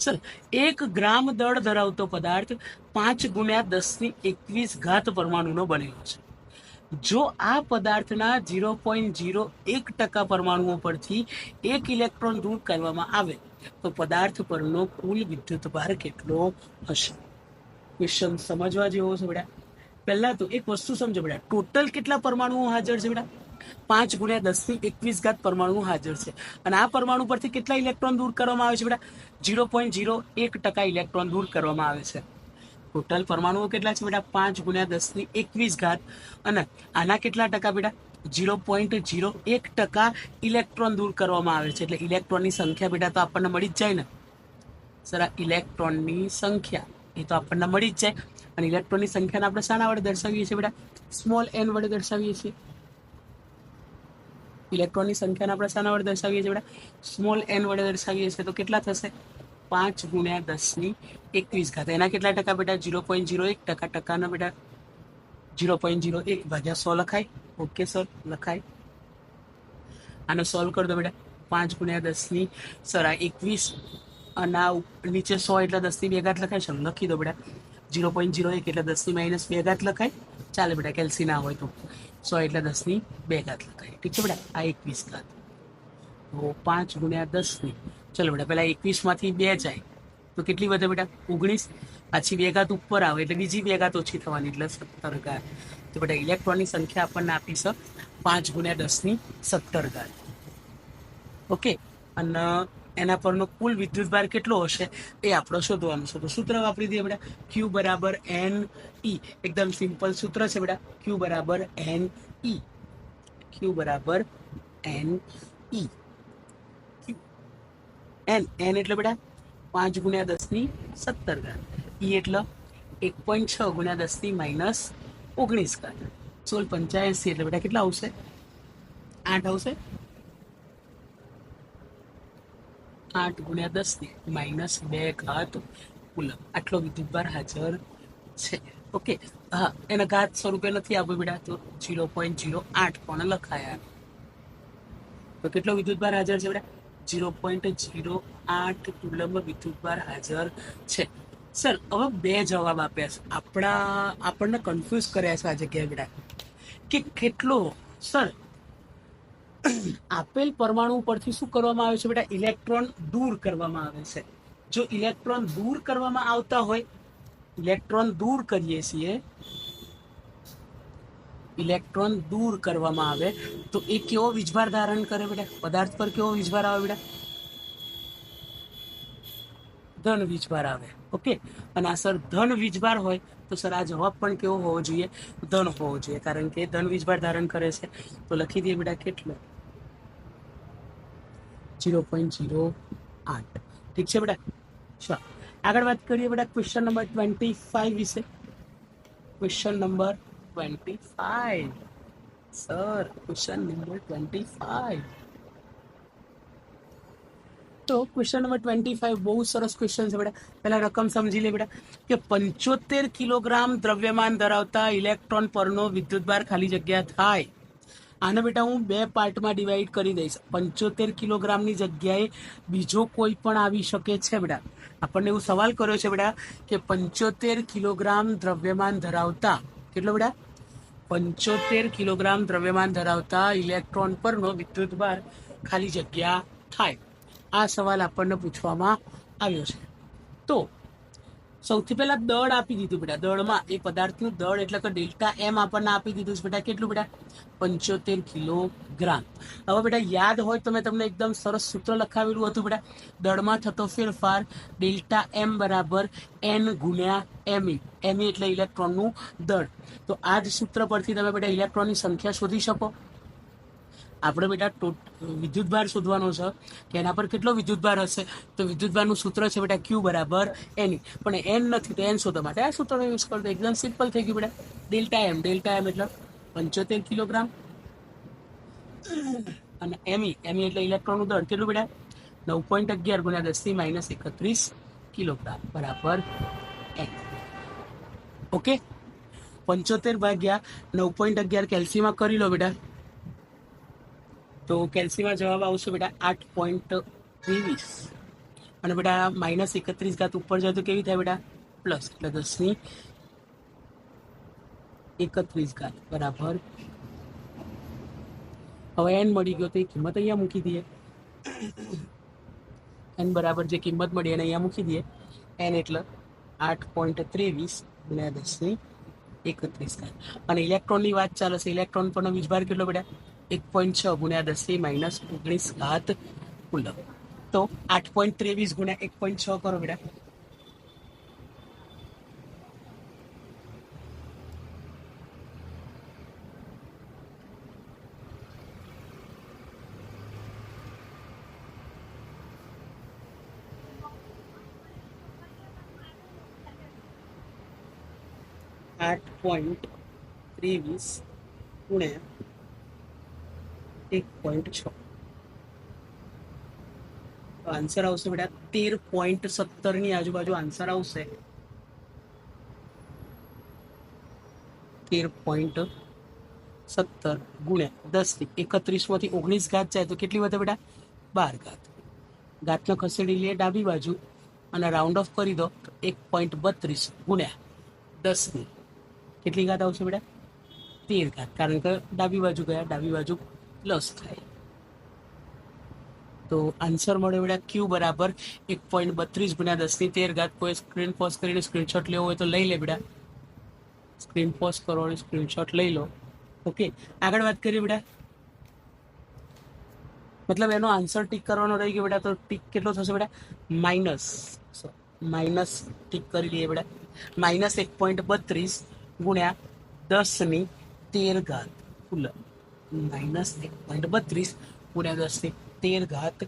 સર 1 ગ્રામ દળ ધરાવતો પદાર્થ 5 × 10⁻21 પરમાણુનો બનેલો છે. જો આ પદાર્થના 0.01% પરમાણુઓ પરથી 1 ઇલેક્ટ્રોન દૂર કરવામાં આવે તો પદાર્થ પરનો કુલ વિદ્યુતભાર કેટલો હશે? ક્વેશ્ચન સમજવા જેવો છે બેટા. પહેલા તો એક વસ્તુ સમજો બેટા, ટોટલ કેટલા પરમાણુઓ હાજર છે બેટા? 5 × 10⁻21 પરમાણુ હાજર છે, અને આ પરમાણુ પરથી કેટલા ઇલેક્ટ્રોન દૂર કરવામાં આવે છે બેટા? 0.01% ઇલેક્ટ્રોન દૂર કરવામાં આવે છે. ટોટલ પરમાણુઓ કેટલા છે બેટા? 5 × 10⁻21, અને આના કેટલા ટકા બેટા? 0.01% ઇલેક્ટ્રોન દૂર કરવામાં આવે છે. એટલે ઇલેક્ટ્રોનની સંખ્યા બેટા તો આપણને મળી જ જાય ને. સર આ ઇલેક્ટ્રોનની સંખ્યા એ તો આપણને મળી જ જાય, અને ઇલેક્ટ્રોનની સંખ્યાને આપણે શાના વડે દર્શાવીએ છીએ બેટા? સ્મોલ n વડે દર્શાવીએ છીએ. ઇલેક્ટ્રોનની સંખ્યાને આપણે શાના વડે દર્શાવીએ છીએ બેટા? સ્મોલ n વડે દર્શાવીએ છીએ. તો કેટલા થશે? 5 × 10⁻21. એના કેટલા ટકા બેટા? 0.01%. ટકાના બેટા 0.01/100 લખાય. ઓકે સર, લખાય. આને સોલ્વ કરી દો બેટા. 5 × 10 સર આ 21, અને આ નીચે 100 એટલે 10⁻2 લખાય છે. લખી દો બેટા. 0.01 એટલે 10⁻2 લખાય. ચાલે બેટા, કેલ્સી ના હોય તો 100 એટલે 10⁻2 લખાય. ઠીક છે બેટા? આ 21. તો 5 × 10. ચલો બેટા, પહેલા 21માંથી 2 જાય તો કેટલી વધે બેટા? 19. પાછી 2 ઉપર આવે એટલે બીજી 2 ઓછી થવાની, એટલે 17. તો બેટા ઇલેક્ટ્રોનની સંખ્યા આપણને આપી છે 5 × 10⁻17. ઓકે, અને એના પરનો કુલ વિદ્યુતભાર કેટલો હશે એ આપણે શોધવાનું છે. તો સૂત્ર વાપરી દઈએ બેટા. Q બરાબર NE. એકદમ સિમ્પલ સૂત્ર છે બેટા. Q બરાબર NE. Q બરાબર NE. n એટલે બેટા 5 × 10⁻17. E એટલે 1.6 × 10⁻−19. 1685 એટલે બેટા કેટલા આવશે? 8 આવશે. 8 × 10⁻2 કુલમ. આટલો વિદ્યુતભાર હાજર છે. ઓકે, હા, એના ઘાત સ્વરૂપે નથી આપ્યું બેટા, તો 0.08 પણ લખાયા. તો કેટલો વિદ્યુતભાર હાજર છે બેટા? 0.08 કુલમ્બ વિદ્યુતભાર હાજર છે. સર હવે બે જવાબ આપ્યા છે, આપણને કન્ફ્યુઝ કર્યા છે આ જગ્યાએ બેટા કે કેટલો. સર આપેલ પરમાણુ પરથી શું કરવામાં આવે છે બેટા? ઇલેક્ટ્રોન દૂર કરવામાં આવે છે. જો ઇલેક્ટ્રોન દૂર કરવામાં આવતા હોય, ઇલેક્ટ્રોન દૂર કરીએ છીએ, ઇલેક્ટ્રોન દૂર કરવામાં આવે તો એ કેવો વીજભાર ધારણ કરે બેટા? પદાર્થ પર કેવો વીજભાર આવે બેટા? ધન વીજભાર આવે. ઓકે, અને આ સર ધન વીજભાર હોય તો સર આ જવાબ પણ કેવો હોવો જોઈએ? ધન હોવો જોઈએ, કારણ કે ધન વીજભાર ધારણ કરે છે. તો લખી દઈએ બેટા કેટલો? 0.08. ઠીક છે બેટા. ચાલો આગળ વાત કરીએ બેટા ક્વેશ્ચન નંબર 25 વિશે. Question number 25. Sir question number 25. તો ક્વેશ્ચન નંબર 25 બહુ સરસ ક્વેશ્ચન છે બેટા. પહેલા રકમ સમજી લે બેટા કે 75 કિલોગ્રામ દ્રવ્યમાન ધરાવતા ઇલેક્ટ્રોન પરનો વિદ્યુતભાર ખાલી જગ્યા થાય. આને બેટા હું બે પાર્ટમાં ડિવાઈડ કરી દઈશ. 75 કિલોગ્રામની જગ્યાએ બીજો કોઈ પણ આવી શકે છે બેટા. આપણને એવું સવાલ કર્યો છે બેટા કે 75 કિલોગ્રામ દ્રવ્યમાન ધરાવતા, કેટલો બેટા? 75 કિલોગ્રામ દ્રવ્યમાન ધરાવતા ઇલેક્ટ્રોન પરનો વિદ્યુતભાર ખાલી જગ્યા થાય. આ સવાલ આપણને પૂછવામાં આવ્યો છે. તો સૌથી પહેલા દળ આપી દીધું બેટા. દળમાં એ પદાર્થનું દળ એટલે કે ડેલ્ટા એમ આપણને આપી દીધું છે બેટા. કેટલું બેટા? 75 કિલોગ્રામ. હવે બેટા યાદ હોય તો મેં તમને એકદમ સરસ સૂત્ર લખાવેલું હતું બેટા. દળમાં થતો ફેરફાર ડેલ્ટા એમ બરાબર એન ગુણ્યા એમઈ. એમઈ એટલે ઇલેક્ટ્રોનનું દળ. તો આ જ સૂત્ર પરથી તમે બેટા ઇલેક્ટ્રોનની સંખ્યા શોધી શકો. આપણે બેટા વિદ્યુતભાર શોધવાનો છે કે એના પર કેટલો વિદ્યુતભાર હશે. તો વિદ્યુતભારનું સૂત્ર છે બેટા ક્યુ બરાબર એન. પણ એન નથી તો એન શોધવા માટે આ સૂત્રનો યુઝ કરતો. એકદમ સિમ્પલ થઈ ગયું બેટા. ડેલ્ટા એમ એટલે 75 કિલોગ્રામ અને એમઈ એટલે ઇલેક્ટ્રોનનું દળ કેટલું બેટા? 9.11 ગુણ્યા 10⁻31 કિલોગ્રામ બરાબર એન. ઓકે, 75 ભાગ્યા 9.11 કેલ્સીમાં કરી લો બેટા. તો કેલ્સીમાં જવાબ આવશે બેટા 8.23. અને બેટા -31 ઉપર જાય તો કેવી થાય બેટા? પ્લસ, એટલે 10⁻31 બરાબર. હવે એન મળી ગયો તો એ કિંમત અહીંયા મૂકી દઈએ. એન બરાબર જે કિંમત મળી એને અહીંયા મૂકી દઈએ. એન એટલે 8.23 ગુણ્યા 10⁻31. અને ઇલેક્ટ્રોનની વાત ચાલે છે. ઇલેક્ટ્રોન પરનો વીજભાર કેટલો બેટા? 1.6 ગુણ્યા 10⁻19 કુલમ. તો 8.23 ગુણ્યા 1.6 કરો બેટા. .23 ગુણ્યા 1.6. આન્સર આવશે બેટા 13.17 ની આજુબાજુ આન્સર આવશે. 13.17 ગુણ્યા 10⁻31 માંથી 19 ઘાત જાય તો કેટલી વધે બેટા? 12 ઘાત. ઘાતને ખસેડી લઈએ ડાબી બાજુ અને રાઉન્ડ ઓફ કરી દો તો 1.32 ગુણ્યા 10 કેટલી ઘાત આવશે બેટા? 13 ઘાત. કારણ કે ડાબી બાજુ ગયા, ડાબી બાજુ પ્લસ થાય. તો આન્સર મળે બેટા ક્યુ બરાબર 1.32 ગુણ્યા 10⁻13. કોઈ સ્ક્રીન પોઝ કરીને સ્ક્રીનશોટ લેવો હોય તો લઈ લે બેટા. સ્ક્રીન પોઝ કરો અને સ્ક્રીનશોટ લઈ લો. ઓકે, આગળ વાત કરીએ બેટા. મતલબ એનો આન્સર ટીક કરવાનો રહી ગયો બેટા. તો ટીક કેટલો થશે બેટા? માઇનસ ટીક કરી દઈએ બેટા. -1.32 ગુણ્યા 10⁻13 કુલમ. -1.32 ગુણ્યા 10⁻13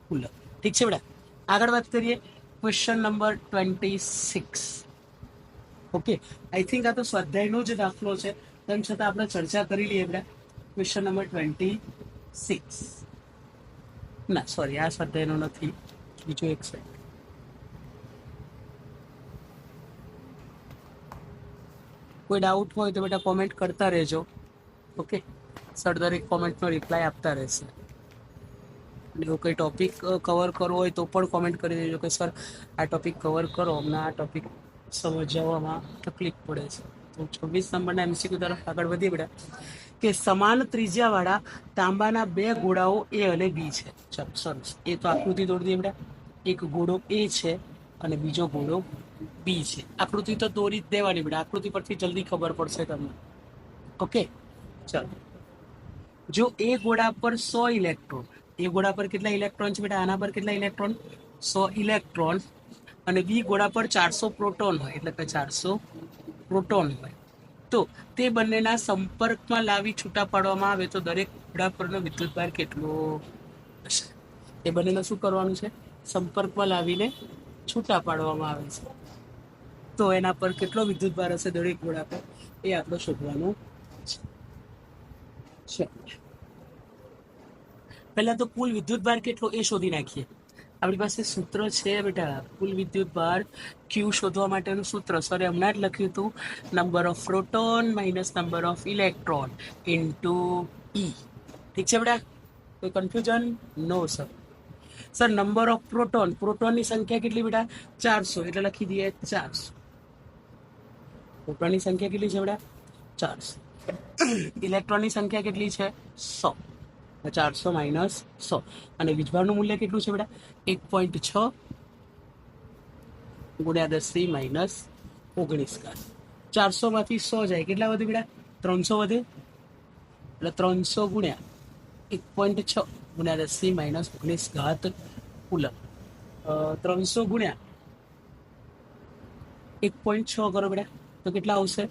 કુલમ. ઠીક છે બેટા. આગળ વાત કરીએ question number 26. Okay, I think આ તો સ્વાધ્યાયનો જ દાખલો છે, તેમ છતાં આપણે ચર્ચા કરી લઈએ બેટા. Question number 26. ના સોરી, આ સ્વાધ્યાયનો નથી, બીજો એક છે. કોઈ ડાઉટ હોય તો બેટા કોમેન્ટ કરતા રહેજો. ઓકે, સર દરેક કોમેન્ટનો રિપ્લાય આપતા રહેશે. અને એવો કંઈ ટોપિક કવર કરવો હોય તો પણ કોમેન્ટ કરી દેજો કે સર આ ટોપિક કવર કરો, અમને આ ટોપિક સમજવામાં તકલીફ પડે છે. તો 26 નંબરના MCQ તરફ આગળ વધી પડ્યા કે સમાન ત્રિજ્યાવાળા તાંબાના બે ગોળાઓ A અને B છે. ચાલો સરસ, એ તો આકૃતિ દોરી દઈએ બેટા. એક ગોળો A છે અને બીજો ગોળો B છે. આકૃતિ તો દોરી જ દેવાની બેટા, આકૃતિ પરથી જલ્દી ખબર પડશે તમને. ઓકે ચાલો, જો એ ગોળા પર 100 ઇલેક્ટ્રોન, એ ગોળા પર કેટલા ઇલેક્ટ્રોન છે બેટા? આના પર કેટલા ઇલેક્ટ્રોન? 100 ઇલેક્ટ્રોન. અને બી ગોળા પર 400 પ્રોટોન હોય, એટલે કે 400 પ્રોટોન હોય, તો તે બંનેના સંપર્કમાં લાવી છૂટા પાડવામાં આવે તો દરેક ગોળા પરનો વિદ્યુતભાર કેટલો હશે? એ બંનેને શું કરવાનું છે? સંપર્કમાં લાવીને છૂટા પાડવામાં આવે છે, તો એના પર કેટલો વિદ્યુતભાર હશે દરેક ગોળા પર, એ આપણે શોધવાનું છે. પહેલા તો કુલ વિદ્યુતભાર કેટલો એ શોધી નાખીએ. આપણી પાસે સૂત્ર છે બેટા, કુલ વિદ્યુતભાર Q શોધવા માટેનું સૂત્ર સરે હમણાં જ લખ્યું હતું, number of proton minus number of electron into E. ઠીક છે બેટા? કોઈ confusion? No sir. Sir number of proton, પ્રોટોનની સંખ્યા કેટલી બેટા? 400, એટલે લખી દઈએ 400. પ્રોટોનની સંખ્યા કેટલી છે બેટા? 400. ઇલેક્ટ્રોનની સંખ્યા કેટલી છે? 100. 400 માઇનસ 100. અને વીજભારનું મૂલ્ય કેટલું છે બેટા? 1.6 ગુણ્યા 10 માઇનસ 19. 400 માંથી 100 જાય, કેટલા વધે બેટા? 300 વધે, એટલે 300 ગુણ્યા 1.6 ગુણ્યા 10 માઇનસ 19 કુલમ. 300 ગુણ્યા 1.6 કરો બેટા, તો કેટલા આવશે?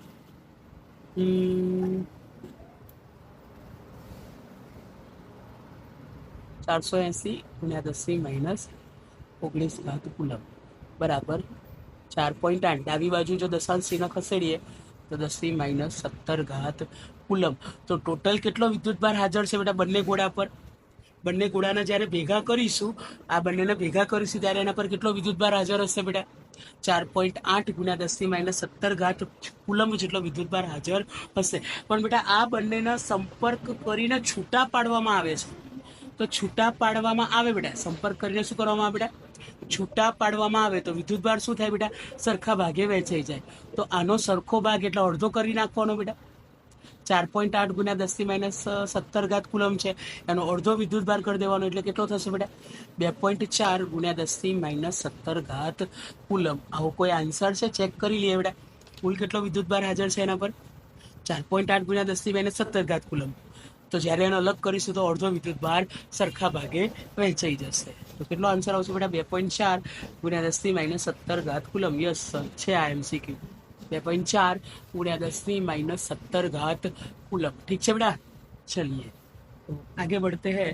480 ગુણ્યા 10 માઇનસ 19 કુલમ બરાબર 4.8. ડાબી બાજુ જો દશાંશ ચિહ્ન ખસેડીએ તો 10 માઇનસ 17 કુલમ. તો ટોટલ કેટલો વિદ્યુતભાર હાજર છે બેટા બંને ગોળા પર? બંને ગોળાને જ્યારે ભેગા કરીશું, આ બંનેને ભેગા કરીશું ત્યારે એના પર કેટલો વિદ્યુતભાર હાજર હશે બેટા? 4.8 ગુણ્યા 10 માઇનસ 17 કુલમ જેટલો વિદ્યુતભાર હાજર હશે. પણ બેટા આ બંનેના સંપર્ક કરીને છૂટા પાડવામાં આવે છે, તો છૂટા પાડવામાં આવે બેટા, સંપર્ક કરીને શું કરવામાં આવે બેટા? છૂટા પાડવામાં આવે તો વિદ્યુતભાર શું થાય બેટા? સરખા ભાગે વહેંચાઈ જાય. તો આનો સરખો ભાગ એટલે અડધો કરી નાખવાનો બેટા. 4.8 ગુણ્યા 10 માઇનસ 17 કુલમ છે, એનો અડધો વિદ્યુતભાર કરી દેવાનો, એટલે કેટલો થશે બેટા? 2.4 ગુણ્યા 10 માઇનસ 17 કુલમ. આવો કોઈ આન્સર છે? ચેક કરી લઈએ બેટા. કુલ કેટલો વિદ્યુતભાર હાજર છે એના પર? 4.8 ગુણ્યા 10 માઇનસ 17 કુલમ. તો જ્યારે એને અલગ કરીશું તો અડધો વિદ્યુતભાર સરખા ભાગે વહેંચાઈ જશે. તો કેટલો આન્સર આવશે બેટા? 2.4 ગુણ્યા 10 માઇનસ 17 કુલમ. યસ છે આ MCQ. 2.4 गुण्या 10 minus 17 coulomb. ठीक है बेटा, चलिए तो आगे बढ़ते हैं.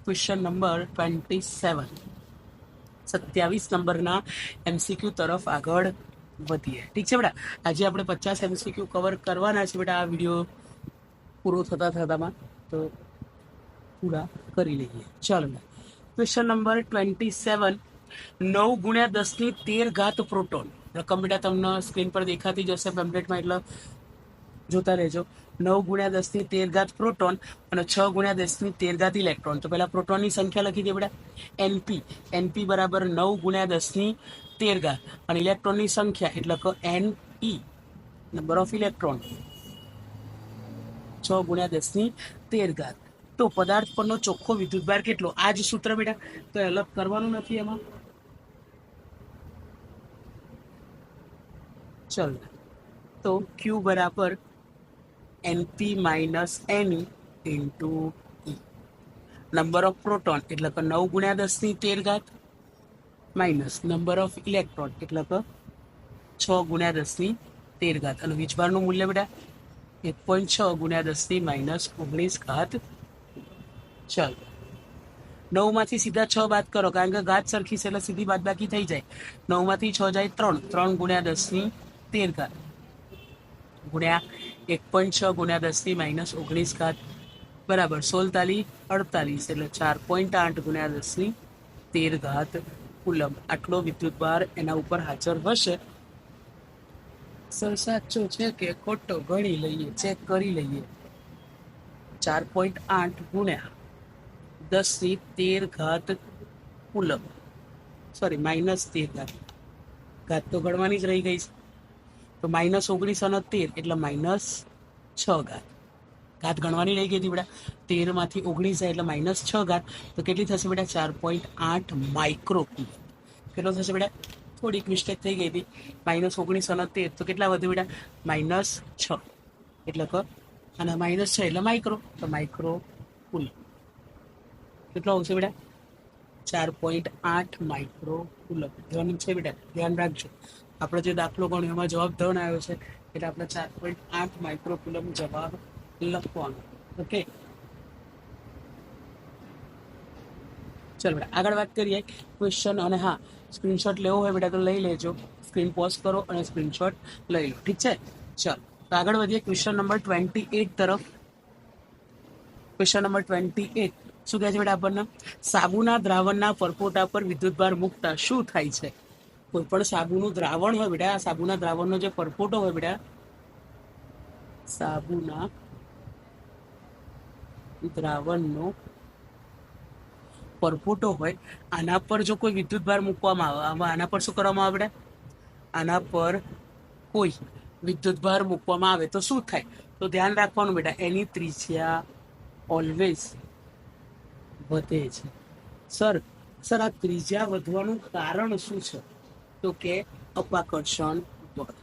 क्वेश्चन नंबर 27, 27 નંબરના MCQ તરફ આગળ વધીએ. ઠીક છે બેટા, આજે આપણે 50 MCQ કવર કરવાના છે બેટા. આ વિડીયો પૂરો થતામાં તો પૂરા કરી લઈએ. ચાલો ક્વેશ્ચન નંબર 27, 9 ગુણ્યા 10 પ્રોટોન. રકમ બેટા તમને સ્ક્રીન પર દેખાતી જશે પેમ્પલેટમાં, એટલે જોતા રહેજો. 9 ગુણ્યા 10 પ્રોટોન અને 6 ગુણ્યા 10 ઇલેક્ટ્રોન. તો પહેલા પ્રોટોનની સંખ્યા લખી દે બેટા, NP બરાબર 9 ગુણ્યા 10 અને ઇલેક્ટ્રોનની સંખ્યા એટલે કે NE, નંબર ઓફ ઇલેક્ટ્રોન, 6 ગુણ્યા 10 તો પદાર્થ પરનો ચોખ્ખો વિદ્યુતભાર કેટલો? આ જ સૂત્ર બેટા, તો અલગ કરવાનું નથી એમાં. ચલ, તો Q બરાબર NP minus NE into E. Number of proton એટલે કે 9 ગુણ્યા 10 માઇનસ નંબર ઓફ ઇલેક્ટ્રોન એટલે કે 6 ગુણ્યા 10 અને વીજભારનું મૂલ્ય બેટા 1.6 ગુણ્યા 10 માઇનસ 19. ચાલો, 9 માંથી સીધા 6 બાદ કરો, કારણ કે ઘાત સરખી છે એટલે સીધી બાદ બાકી થઈ જાય. 9 માંથી 6 જાય 3 ગુણ્યા 10 ગુણ્યા 1.6 ગુણ્યા 10 માઇનસ 19 બરાબર 16 48, એટલે 4.8 ગુણ્યા 10 કુલમ. આટલો વિદ્યુતભાર એના ઉપર હાજર હશે. સર સાચો છે કે ખોટો ગણી લઈએ, ચેક કરી લઈએ. 4.8 ગુણ્યા 10⁻13 કુલમ, સોરી -13 ઘાત તો ગણવાની જ રહી ગઈ છે, તો -19 એટલે -6 ઘાત ગણવાની રહી ગઈ હતી બેટા. 13 માંથી 19 જાય એટલે -6 ઘાત, તો કેટલી થશે બેટા? 4.8 માઇક્રો કુલમ. કેટલો થશે બેટા? થોડીક મિસ્ટેક થઈ ગઈ હતી. -19 તો કેટલા વધુ બેટા? -6 એટલે કે, અને -6 એટલે માઇક્રો, તો માઇક્રો કુલમ કેટલો આવશે બેટા? 4.8 માઇક્રો કુલમ. ધ્યાન છે બેટા, ધ્યાન રાખજો. આપણે જે દાખલો ગણ્યો એમાં જવાબ ધન આવ્યો છે, એટલે આપણે 4.8 માઇક્રો કુલમ જવાબ લખવાનો. ઓકે, ચલો બેટા આગળ વાત કરીએ ક્વેશ્ચન. અને હા, સ્ક્રીનશોટ લેવો હોય બેટા તો લઈ લેજો. સ્ક્રીન પોઝ કરો અને સ્ક્રીનશોટ લઈ લો, ઠીક છે? ચલો તો આગળ વધીએ ક્વેશ્ચન નંબર 28 તરફ. ક્વેશ્ચન નંબર 28 શું કહે છે બેટા આપણને? સાબુના દ્રાવણના પરપોટા પર વિદ્યુતભાર મૂકતા શું થાય છે? કોઈ પણ સાબુનું દ્રાવણ હોય બેટા, સાબુના દ્રાવણનો જે પરપોટો હોય બેટા, સાબુના દ્રાવણનો પરપોટો હોય, આના પર જો કોઈ વિદ્યુતભાર મૂકવામાં આવે, આના પર શું કરવામાં આવે બેટા? આના પર કોઈ વિદ્યુતભાર મૂકવામાં આવે તો શું થાય? તો ધ્યાન રાખવાનું બેટા, એની ત્રિજ્યા ઓલવેઝ વધે છે. સર આ ત્રિજ્યા વધવાનું કારણ શું છે? તો કે અપાકર્ષણ બળ.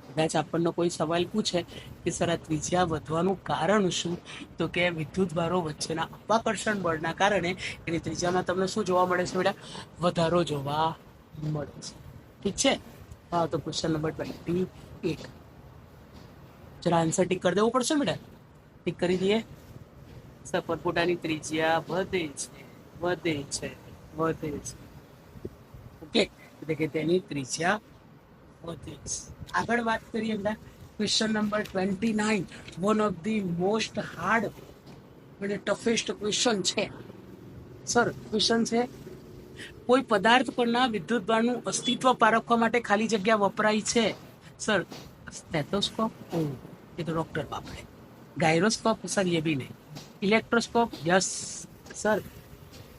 કદાચ આપણને કોઈ સવાલ પૂછે કે સર આ ત્રિજ્યા વધવાનું કારણ શું? તો કે વિદ્યુતભારો વચ્ચેના અપાકર્ષણ બળના કારણે એની ત્રિજ્યામાં તમને શું જોવા મળે છે બેટા? વધારો જોવા મળે છે. ઠીક છે? હા, તો ક્વેશ્ચન નંબર 28 જરા આન્સર ટીક કરી દેવું પડશે બેટા. ટીક કરી દઈએ. પરપોટાની ત્રિજ્યા વધે છે. ઓકે, એટલે કે તેની ત્રિજ્યા વધે છે. આગળ વાત કરીએ બેટા question number 29, one of the most hard અને ટફેસ્ટ ક્વેશ્ચન છે. સર ક્વેશ્ચન છે, કોઈ પદાર્થ પરના વિદ્યુતભારનું અસ્તિત્વ પારખવા માટે ખાલી જગ્યા વપરાય છે. સર સ્ટેથોસ્કોપ, એ તો ડોક્ટર વાપરે. ગાયરોસ્કોપ, સર એ બી નહીં. ઇલેક્ટ્રોસ્કોપ, યસ સર,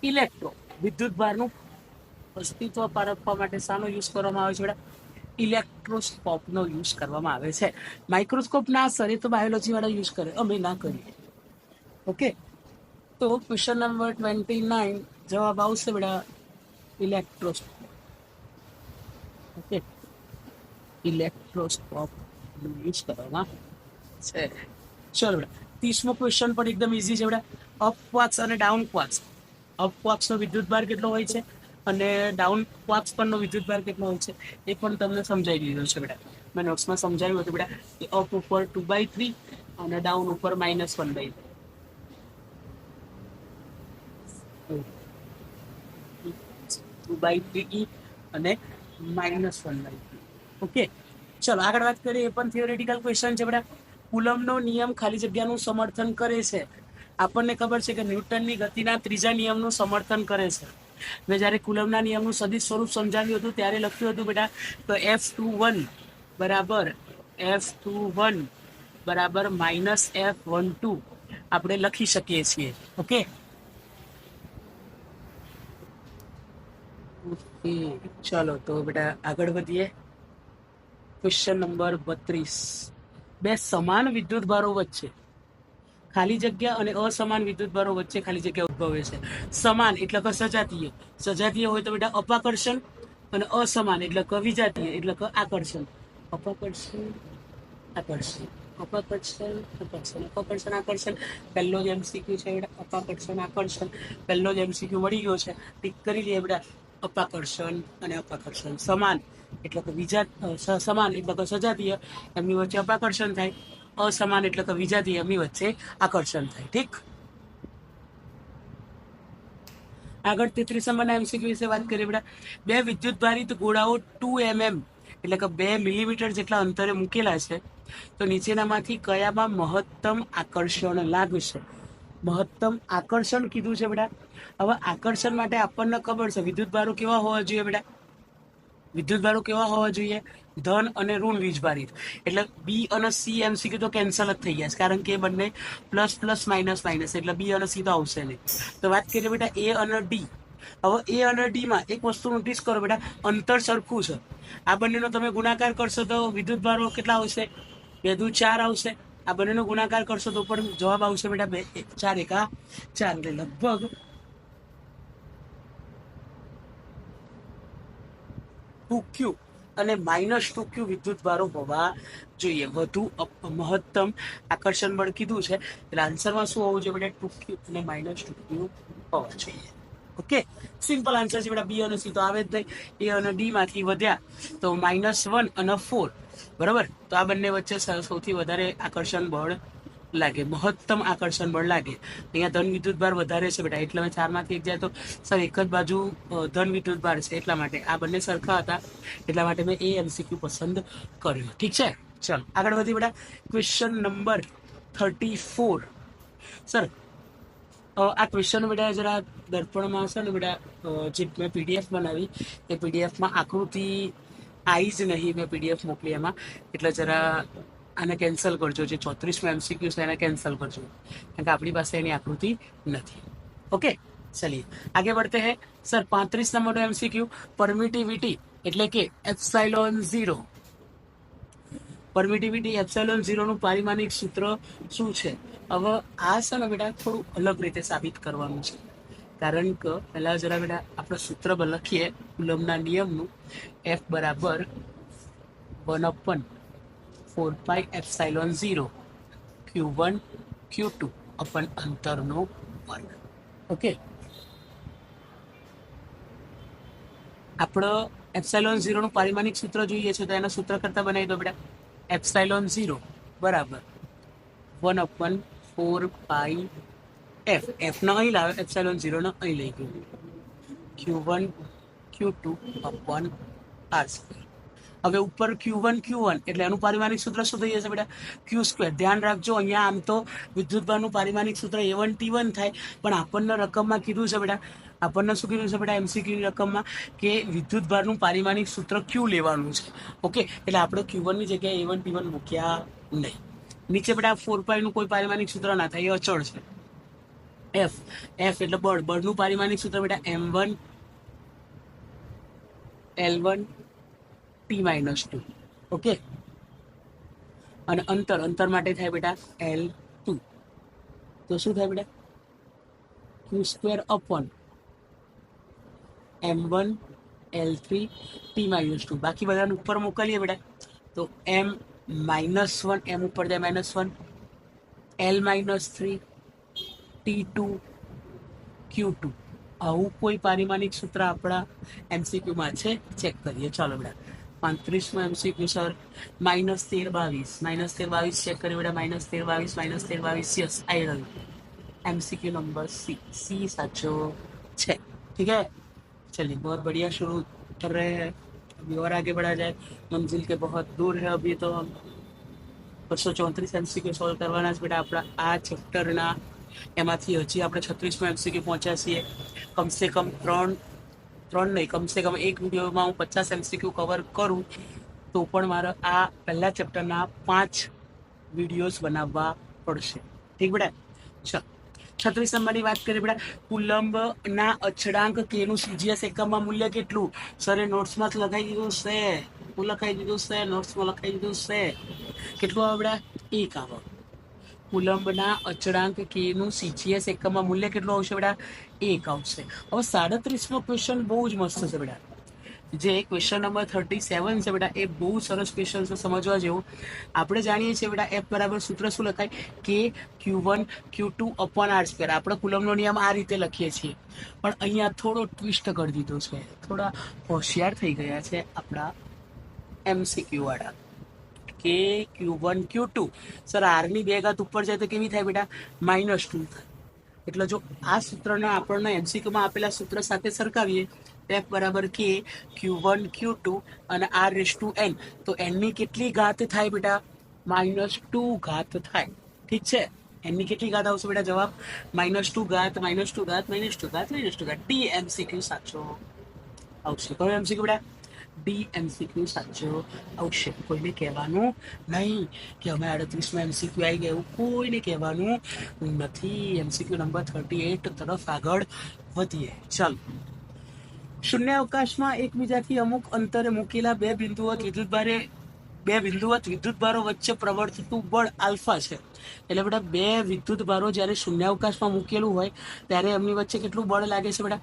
ઇલેક્ટ્રો વિદ્યુતભારનું અસ્તિત્વ પારખવા માટે શાનો યુઝ કરવામાં આવે છે બેટા? ઇલેક્ટ્રોસ્કોપનો યુઝ કરવામાં આવે છે. માઇક્રોસ્કોપ ના સર, એ તો બાયોલોજી વાળા યુઝ કરે, અમે ના કરીએ. ઓકે, તો ક્વેશ્ચન નંબર 29 જવાબ આવશે બેટા ઇલેક્ટ્રોસ્કોપ. ઓકે, ઇલેક્ટ્રોસ્કોપનો યુઝ કરવામાં છે. ચલો બેટા 30મો ક્વેશ્ચન પણ એકદમ ઇઝી છે બેટા. અપ ક્વાર્ક્સ અને ડાઉન ક્વાર્ક્સ. અપ ક્વાર્ક્સનો વિદ્યુતભાર કેટલો હોય છે અને ડાઉન ક્વાર્ક્સ પરનો વિદ્યુતભાર કેટલો હોય છે એ પણ તમને સમજાવી દીધો છે બેટા. મેં નોટ્સમાં સમજાવ્યું હતું બેટા કે અપ ઉપર 2/3 અને ડાઉન ઉપર -1/3. 2/3 અને -1/3. ઓકે, ચલો આગળ વાત કરીએ. એ પણ થિયોરેટિકલ ક્વેશ્ચન છે બેટા. કુલમનો નિયમ ખાલી જગ્યાનું સમર્થન કરે છે. આપણને ખબર છે કે ન્યૂટનની ગતિના ત્રીજા નિયમનું સમર્થન કરે છે. મેં જ્યારે કુલમના નિયમનું સદિશ સ્વરૂપ સમજાવ્યું હતું ત્યારે લખ્યું હતું બેટા, તો F21 બરાબર -F12 આપણે લખી શકીએ છીએ. ઓકે, ચલો તો બેટા આગળ વધીએ. ક્વેશ્ચન નંબર 32, બે સમાન વિદ્યુતભારો વચ્ચે ખાલી જગ્યા અને અસમાન વિદ્યુતભારો વચ્ચે ખાલી જગ્યા ઉદ્ભવે છે. સમાન એટલે કે સજાતીય. સજાતીય હોય તો બેટા અપાકર્ષણ, અને અસમાન એટલે કે વિજાતીય એટલે કે આકર્ષણ. અપાકર્ષણ, આકર્ષણ, અપાકર્ષણ, આકર્ષણ, અપાકર્ષણ, આકર્ષણ. પહેલો જ MCQ છે બેટા, અપાકર્ષણ આકર્ષણ. પહેલો જ MCQ મળી ગયો છે, ટીક કરી દઈએ બેટા. અપાકર્ષણ અને અપાકર્ષણ સમાન એટલે કે સમાન એટલે કે સજાતીય, એમની વચ્ચે અપાકર્ષણ થાય. અસમાન એટલે કે વિજાતીય, એમની વચ્ચે આકર્ષણ થાય. ઠીક, આગળ 33 નંબરના MCQ વિશે વાત કરીએ બેટા. બે વિદ્યુતભારિત ગોળાઓ 2 mm એટલે કે 2 મિલીમીટર જેટલા અંતરે મૂકેલા છે, તો નીચેનામાંથી કયામાં મહત્તમ આકર્ષણ લાગશે? મહત્તમ આકર્ષણ કીધું છે બેટા. હવે આકર્ષણ માટે આપણને ખબર છે વિદ્યુતભારો કેવા હોવા જોઈએ બેટા? વિદ્યુતભારો કેવા હોવા જોઈએ? ધન અને ઋણ વીજભારિત. એટલે બી અને સી એમસીક્યુ તો કેન્સલ જ થઈ ગયા છે, કારણ કે બંને પ્લસ પ્લસ માઇનસ માઇનસ, એટલે બી અને સી તો આવશે નહીં. તો વાત કરીએ બેટા એ અને ડી. હવે એ અને ડી માં એક વસ્તુ નોટિસ કરો બેટા, અંતર સરખું છે. આ બંનેનો તમે ગુણાકાર કરશો તો વિદ્યુતભારો કેટલા આવશે? 2 દુ 4 આવશે. આ બંનેનો ગુણાકાર કરશો તો પણ જવાબ આવશે બેટા 4 એકા 4. એટલે લગભગ 2q અને -2q વિદ્યુતભારો હોવા જોઈએ. વધુ મહત્તમ આકર્ષણ બળ કીધું છે, એટલે આન્સરમાં શું હોવું જોઈએ બેટા? 2q અને -2q હોવા જોઈએ. ઓકે, સિમ્પલ આન્સર છે બેટા. બી અને સી તો આવે જ નહીં. એ અને ડી માંથી વધ્યા તો -1 અને 4, બરાબર. તો આ બંને વચ્ચે સૌથી વધારે આકર્ષણ બળ લાગે, મહત્તમ આકર્ષણ બળ લાગે. અહીંયા ધન વિદ્યુતભાર વધારે છે બેટા, એટલે 4 માંથી 1 જાય તો સર એક જ બાજુ ધન વિદ્યુતભાર છે, એટલા માટે આ બંને સરખા હતા, એટલા માટે મેં એ એમસીક્યુ પસંદ કર્યું. ઠીક છે, ચલો આગળ વધી બેટા. Question number 34. સર આ ક્વેશ્ચન બેટા જરા દર્પણમાં છે ને બેટા, જે મેં પીડીએફ બનાવી એ પીડીએફમાં આકૃતિ આવી જ નહીં, મેં પીડીએફ મોકલી એમાં, એટલે જરા આને કેન્સલ કરજો. જે 34માં એમસીક્યુ છે એને કેન્સલ કરજો, કારણ કે આપણી પાસે એની આકૃતિ નથી. ઓકે, ચलिए आगे बढ़ते हैं. सर 35 नंबर एमसीक्यू, परमिटिविटी એટલે કે એપ્સાઇલોન 0. પરમિટિવિટી એપ્સાઇલોન 0 નું પારિમાણિક સૂત્ર શું છે? હવે આ છે ને બેટા થોડું અલગ રીતે સાબિત કરવાનું છે, કારણ કે પહેલા જરા બેટા આપણે સૂત્ર લખીએ કુલમના નિયમનું. F બરાબર 1/4 એપ્સાઇલોન 0 Q1 Q2 અપન અંતરનો વર્ગ. ઓકે, આપણે એપ્સાઇલોન 0 નું પારિમાણિક સૂત્ર જોઈએ છે, તો એના સૂત્ર કરતા બનાવી દો બેટા. એપ્સાઇલોન 0 બરાબર 1/4 F. F ને અહીં લાવે, એપ્સાઇલોન 0 ને અહીં લઈ ગયું. Q1 Q2 અપન R². હવે ઉપર Q1 એટલે એનું પારિમાણિક સૂત્ર શું થઈ જશે બેટા? Q². ધ્યાન રાખજો, અહીંયા આમ તો વિદ્યુતભારનું પારિમાણિક સૂત્ર A1 T1 થાય, પણ આપણને રકમમાં કીધું છે બેટા, આપણને શું કીધું છે બેટા એમસીક્યુની રકમમાં, કે વિદ્યુતભારનું પારિમાણિક સૂત્ર Q લેવાનું છે. ઓકે, એટલે આપણે Q1 ની જગ્યાએ A1 T1 મૂક્યા નહીં. નીચે બેટા 4π નું કોઈ પારિમાણિક સૂત્ર ના થાય, એ અચળ છે. F એટલે બળનું પારિમાણિક સૂત્ર બેટા M1 L1 T-2. ઓકે, અને અંતર માટે થાય બેટા L2. તો શું થાય બેટા? Q² upon M1 L3 T-2. બાકી બધાને ઉપર મોકલીએ બેટા, તો M-1, M ઉપર જાય -1, L-3 T2 Q2. આવું કોઈ પારિમાણિક સૂત્ર આપણા એમસીક્યુમાં છે? ચેક કરીએ. ચાલો બેટા, 35માં એમસીક્યુ સર -13 22 ચેક કરીએ બેટા. -13 22 યસ આવી રહ્યું. एमसीक्यू नंबर सी साचो छे. ठीक है, चलिए बहुत बढ़िया, शुरू कर रहे हैं. अभी और आगे बढ़ा जाए, मंजिल के बहुत दूर है अभी तो हम 234 एमसीक्यू सोल्व करवाना बेटा अपना आ चैप्टरना. એમાંથી હજી આપણે 36માં એમસીક્યુ પહોંચ્યા છીએ. કમસે કમ ત્રણ નહીં, કમસે કમ એક વિડીયોમાં હું 50 એમસીક્યુ કવર કરું તો પણ મારે આ પહેલા ચેપ્ટરના 5 વિડીયોઝ બનાવવા પડશે. ઠીક બેટા, ચાલો 36 નંબરની વાત કરીએ બેટા. કુલંબના અચળાંક કે નું સીજીએસ એકમમાં મૂલ્ય કેટલું? સરે નોટ્સમાં લખાઈ દીધું છે, હું લખાઈ દીધું છે, નોટ્સમાં લખાઈ દીધું છે. કેટલું આવે બેટા? 1 આવે. કુલંબના અચળાંક કે નું સીજીએસ એકમમાં મૂલ્ય કેટલું આવશે બેટા? 1 આવશે. હવે 37મો ક્વેશ્ચન બહુ જ મસ્ત છે બેટા. જે ક્વેશ્ચન નંબર 37 છે બેટા, એ બહુ સરસ ક્વેશ્ચન છે, સમજવા જેવું. આપણે જાણીએ છીએ બેટા F બરાબર સૂત્ર શું લખાય? કે Q1 Q2 અપોન R². આપણે કુલમનો નિયમ આ રીતે લખીએ છીએ, પણ અહીંયા થોડો ટ્વિસ્ટ કરી દીધો છે. થોડા હોશિયાર થઈ ગયા છે આપણા એમસીક્યુ વાળા, કે Q1 Q2 સર R ની 2 ઘાત ઉપર જાય તો કેવી થાય બેટા? -2 થાય. એટલે જો આ સૂત્રને આપણને એમસીક્યુમાં આપેલા સૂત્ર સાથે સરખાવીએ, F બરાબર કે Q1 Q2 અને R⁻n, તો n ની કેટલી ઘાત થાય બેટા? -2 ઘાત થાય. ઠીક છે, n ની કેટલી ઘાત આવશે બેટા? જવાબ -2 ઘાત -2 ઘાત -2 ઘાત -2 ઘાત. ડી એમસીક્યુ સાચો આવશે. કયો એમસીક્યુ બેટા? ડી એમસીક્યુ સાચો આવશે. કોઈને કહેવાનું નહીં કે અમે 38માં એમસીક્યુ આવી ગયા, એવું કોઈને કહેવાનું નથી. એમસીક્યુ નંબર 38 તરફ આગળ વધીએ. ચાલો, શૂન્ય અવકાશમાં એકબીજાથી અમુક અંતરે મૂકેલા બે બિંદુવત વિદ્યુત ભારો વચ્ચે પ્રવર્તતું બળ આલ્ફા છે. એટલે બેટા બે વિદ્યુત ભારો જ્યારે શૂન્યાવકાશમાં મૂકેલું હોય ત્યારે એમની વચ્ચે કેટલું બળ લાગે છે બેટા?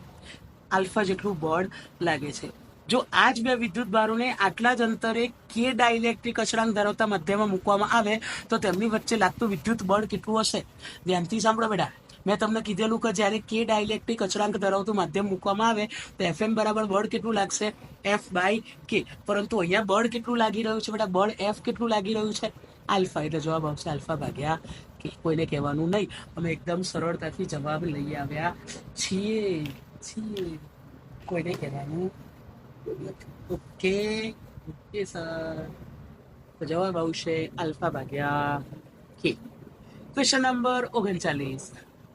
આલ્ફા જેટલું બળ લાગે છે. જો આ જ બે વિદ્યુત ભારોને આટલા જ અંતરે કે ડાઇલેક્ટ્રિક અચળાંક ધરાવતા મધ્યમાં મૂકવામાં આવે તો તેમની વચ્ચે લાગતું વિદ્યુત બળ કેટલું હશે? ધ્યાનથી સાંભળો બેટા. મેં તમને કીધેલું કે જ્યારે કે ડાઇલેક્ટ્રિક અચળાંક ધરાવતું માધ્યમ મૂકવામાં આવે તો એફએમ બરાબર બળ કેટલું લાગશે? એફ બાય કે. પરંતુ અહીંયા બળ કેટલું લાગી રહ્યું છે બેટા? બળ એફ કેટલું લાગી રહ્યું છે? આલ્ફા. એટલે જવાબ આવશે આલ્ફા ભાગ્યા કે. કોઈને કહેવાનું નહીં, અમે એકદમ સરળતાથી જવાબ લઈ આવ્યા છીએ. કોઈને કહેવાનું ઓકે સર. તો જવાબ આવશે આલ્ફા ભાગ્યા કે. Question number 39.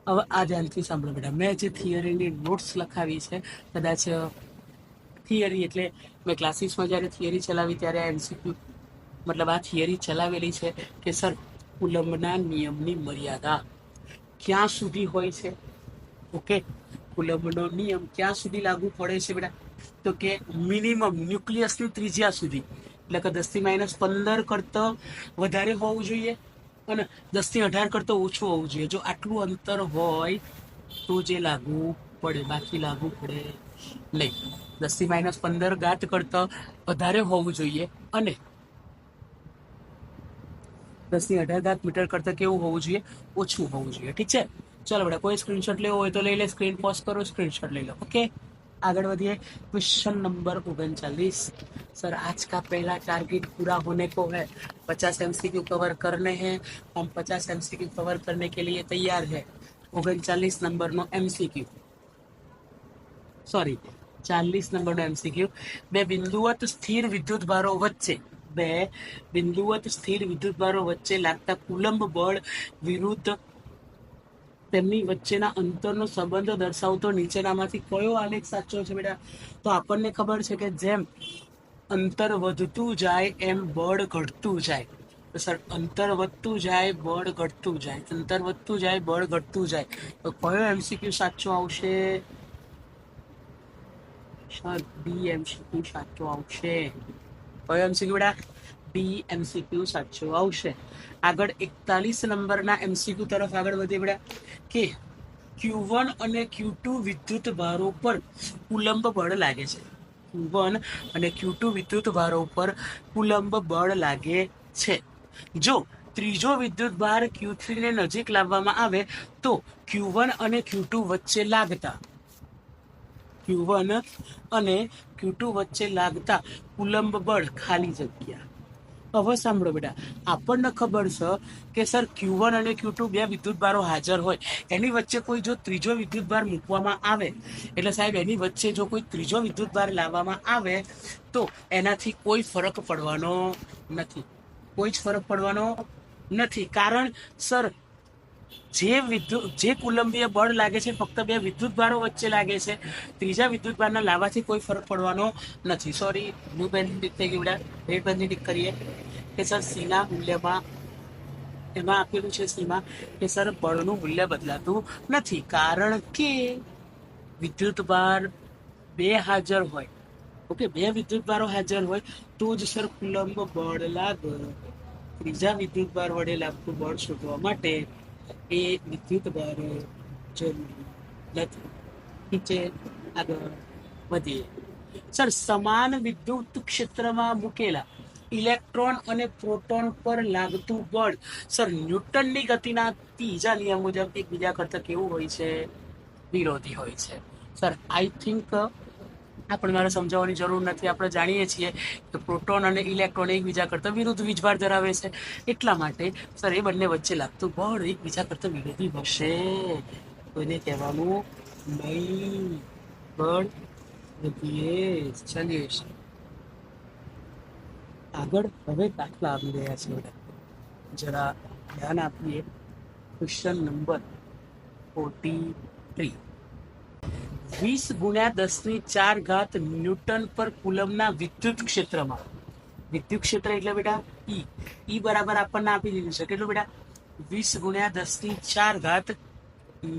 હવે આ ધ્યાનથી સાંભળો બેટા. મેં જે થિયરીની નોટ્સ લખાવી છે, કદાચ થિયરી એટલે મેં ક્લાસીસમાં જ્યારે થિયરી ચલાવી ત્યારે આ એમસીક્યુ મતલબ આ થિયરી ચલાવેલી છે કે સર કુલમ્બના નિયમની મર્યાદા ક્યાં સુધી હોય છે? ઓકે, કુલમ્બનો નિયમ ક્યાં સુધી લાગુ પડે છે બેટા? તો કે મિનિમમ ન્યુક્લિયસની ત્રિજ્યા સુધી, એટલે કે 10⁻15 કરતાં વધારે હોવું જોઈએ અને 10⁻18 કરતાં ઓછું હોવું જોઈએ. જો આટલું અંતર હોય તો જે લાગુ પડે, બાકી લાગુ પડે નહીં. 10⁻15 ગાત કરતાં વધારે હોવું જોઈએ અને 10⁻18 મીટર કરતાં કેવું હોવું જોઈએ? ઓછું હોવું જોઈએ. ઠીક છે, ચલો બેટા. કોઈ સ્ક્રીનશોટ લેવો હોય તો લઈ લે. સ્ક્રીન પોઝ કરો, સ્ક્રીનશોટ લઈ લો. ओके, आगे बढ़िए. Question number 39. सर आज का पहला टारगेट पूरा होने को है. 50 एमसीक्यू कवर करने हैं. हम 50 एमसीक्यू कवर करने के लिए तैयार है. 39 नंबर नो एमसीक्यू, सॉरी 40 नंबर नो एमसीक्यू. બે બિંદુવત સ્થિર વિદ્યુત ભારો વચ્ચે લાગતા કુલંબ બળ વિરુદ્ધ તેમની વચ્ચેના અંતરનો સંબંધ દર્શાવતો નીચેનામાંથી કયો આલેખ સાચો છે બેટા? તો આપણને ખબર છે કે જેમ અંતર વધતું જાય એમ બળ ઘટતું જાય. તો સર અંતર વધતું જાય બળ ઘટતું જાય, અંતર વધતું જાય બળ ઘટતું જાય, તો કયો એમસીક્યુ સાચો આવશે? સર બી એમસીક્યુ સાચો આવશે. કયો એમસીક્યુ બેટા? બી એમસીક્યુ સાચો આવશે. આગળ 41 નંબરના એમસીક્યુ તરફ આગળ વધીએ બેટા. કે Q1 અને Q2 વિદ્યુત ભારો પર કુલંબ બળ લાગે છે. Q1 અને Q2 વિદ્યુત ભારો પર કુલંબ બળ લાગે છે. જો ત્રીજો વિદ્યુત ભાર Q3 ને નજીક લાવવામાં આવે તો Q1 અને Q2 વચ્ચે લાગતા કુલંબ બળ ખાલી જગ્યા. હવે સાંભળો બેટા, આપણને ખબર છે કે સર Q1 અને Q2 બે વિદ્યુત ભારો હાજર હોય, એની વચ્ચે કોઈ જો ત્રીજો વિદ્યુત ભાર મૂકવામાં આવે, એટલે સાહેબ એની વચ્ચે જો કોઈ ત્રીજો વિદ્યુત ભાર લાવવામાં આવે તો એનાથી કોઈ ફરક પડવાનો નથી. કોઈ જ ફરક પડવાનો નથી. કારણ સર જે કુલંબીય બળ લાગે છે ફક્ત બે વિદ્યુત ભારો વચ્ચે લાગે છે. ત્રીજા વિદ્યુત ભારના લાવવાથી કોઈ ફરક પડવાનો નથી. સોરી, બ્લુ પેન ટીક થઈ ગયું બેટા. રેડ પેનથી ટીક કરીએ કે સર સીના મૂલ્યમાં એમાં આપેલું છે સીમાં કે સર બળનું મૂલ્ય બદલાતું નથી. કારણ કે વિદ્યુત ભાર બે હાજર હોય. ઓકે, બે વિદ્યુત ભારો હાજર હોય તો જ સર કુલંબ બળ લાગે. ત્રીજા વિદ્યુત ભાર વડે લાગતું બળ શોધવા માટે એ વિદ્યુત ભાર જરૂરી નથી. ઠીક છે, આગળ વધીએ. સર સમાન વિદ્યુત ક્ષેત્રમાં મૂકેલા ઇલેક્ટ્રોન અને પ્રોટોન પર લાગતું બળ સર ન્યૂટનની ગતિના ત્રીજા નિયમ મુજબ એકબીજા કરતા કેવું હોય છે? વિરોધી હોય છે. સર આઈ થિંક આપણે મારે સમજાવવાની જરૂર નથી. આપણે જાણીએ છીએ કે પ્રોટોન અને ઇલેક્ટ્રોન એકબીજા કરતા વિરુદ્ધ વીજભાર ધરાવે છે. એટલા માટે સર એ બંને વચ્ચે લાગતું બળ એકબીજા કરતા વિરોધી હશે. કોઈને કહેવાનું નહીં. બળ વધીએ. ચલીએ આગળ. હવે દાખલા આવી રહ્યા છે બેટા, જરા ધ્યાન આપીએ. Question number 43. 20 × 10⁴ ન્યૂટન પર કુલમના વિદ્યુત ક્ષેત્રમાં, વિદ્યુત ક્ષેત્ર એટલે બેટા ઈ બરાબર આપણને આપી દીધું છે કેટલું બેટા 20 × 10⁴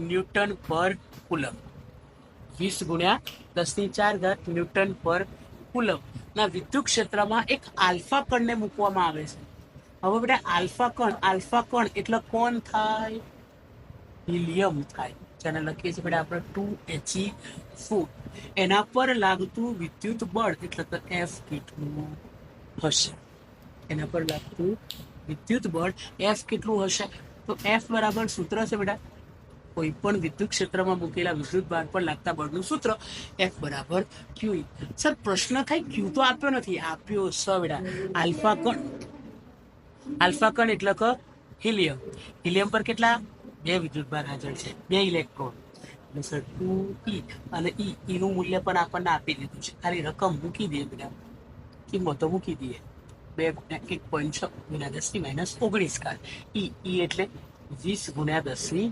ન્યૂટન પર કુલમ. 20 × 10⁴ ન્યૂટન પર કુલમ ના વિદ્યુત ક્ષેત્રમાં એક આલ્ફા કણને મૂકવામાં આવે છે. હવે બેટા આલ્ફા કણ એટલે કોણ થાય? હિલિયમ થાય, જેને લખીએ છીએ બેટા આપણે 2He4. એના પર લાગતું વિદ્યુત બળ એટલે કે F કેટલું હશે? એના પર લાગતું વિદ્યુત બળ F કેટલું હશે? તો F બરાબર સૂત્ર છે બેટા કોઈ પણ વિદ્યુત ક્ષેત્રમાં મૂકેલા વિદ્યુત ભાર પર લાગતા બળનું સૂત્ર F બરાબર QE. સર પ્રશ્ન થાય Q તો આપ્યો નથી, આપ્યો સ બેટા આલ્ફા કણ એટલે કે હિલિયમ. હિલિયમ પર કેટલા? 2 વિદ્યુત ભાર હાજર છે, 2 ઇલેક્ટ્રોન. એટલે સર 2E અને E નું મૂલ્ય પણ આપણને આપી દીધું છે, ખાલી રકમ મૂકી દઈએ બેટા, કિંમતો મૂકી દઈએ. 2 × 1.6 × 10⁻19 ઘાત. E એટલે 20 × 10⁴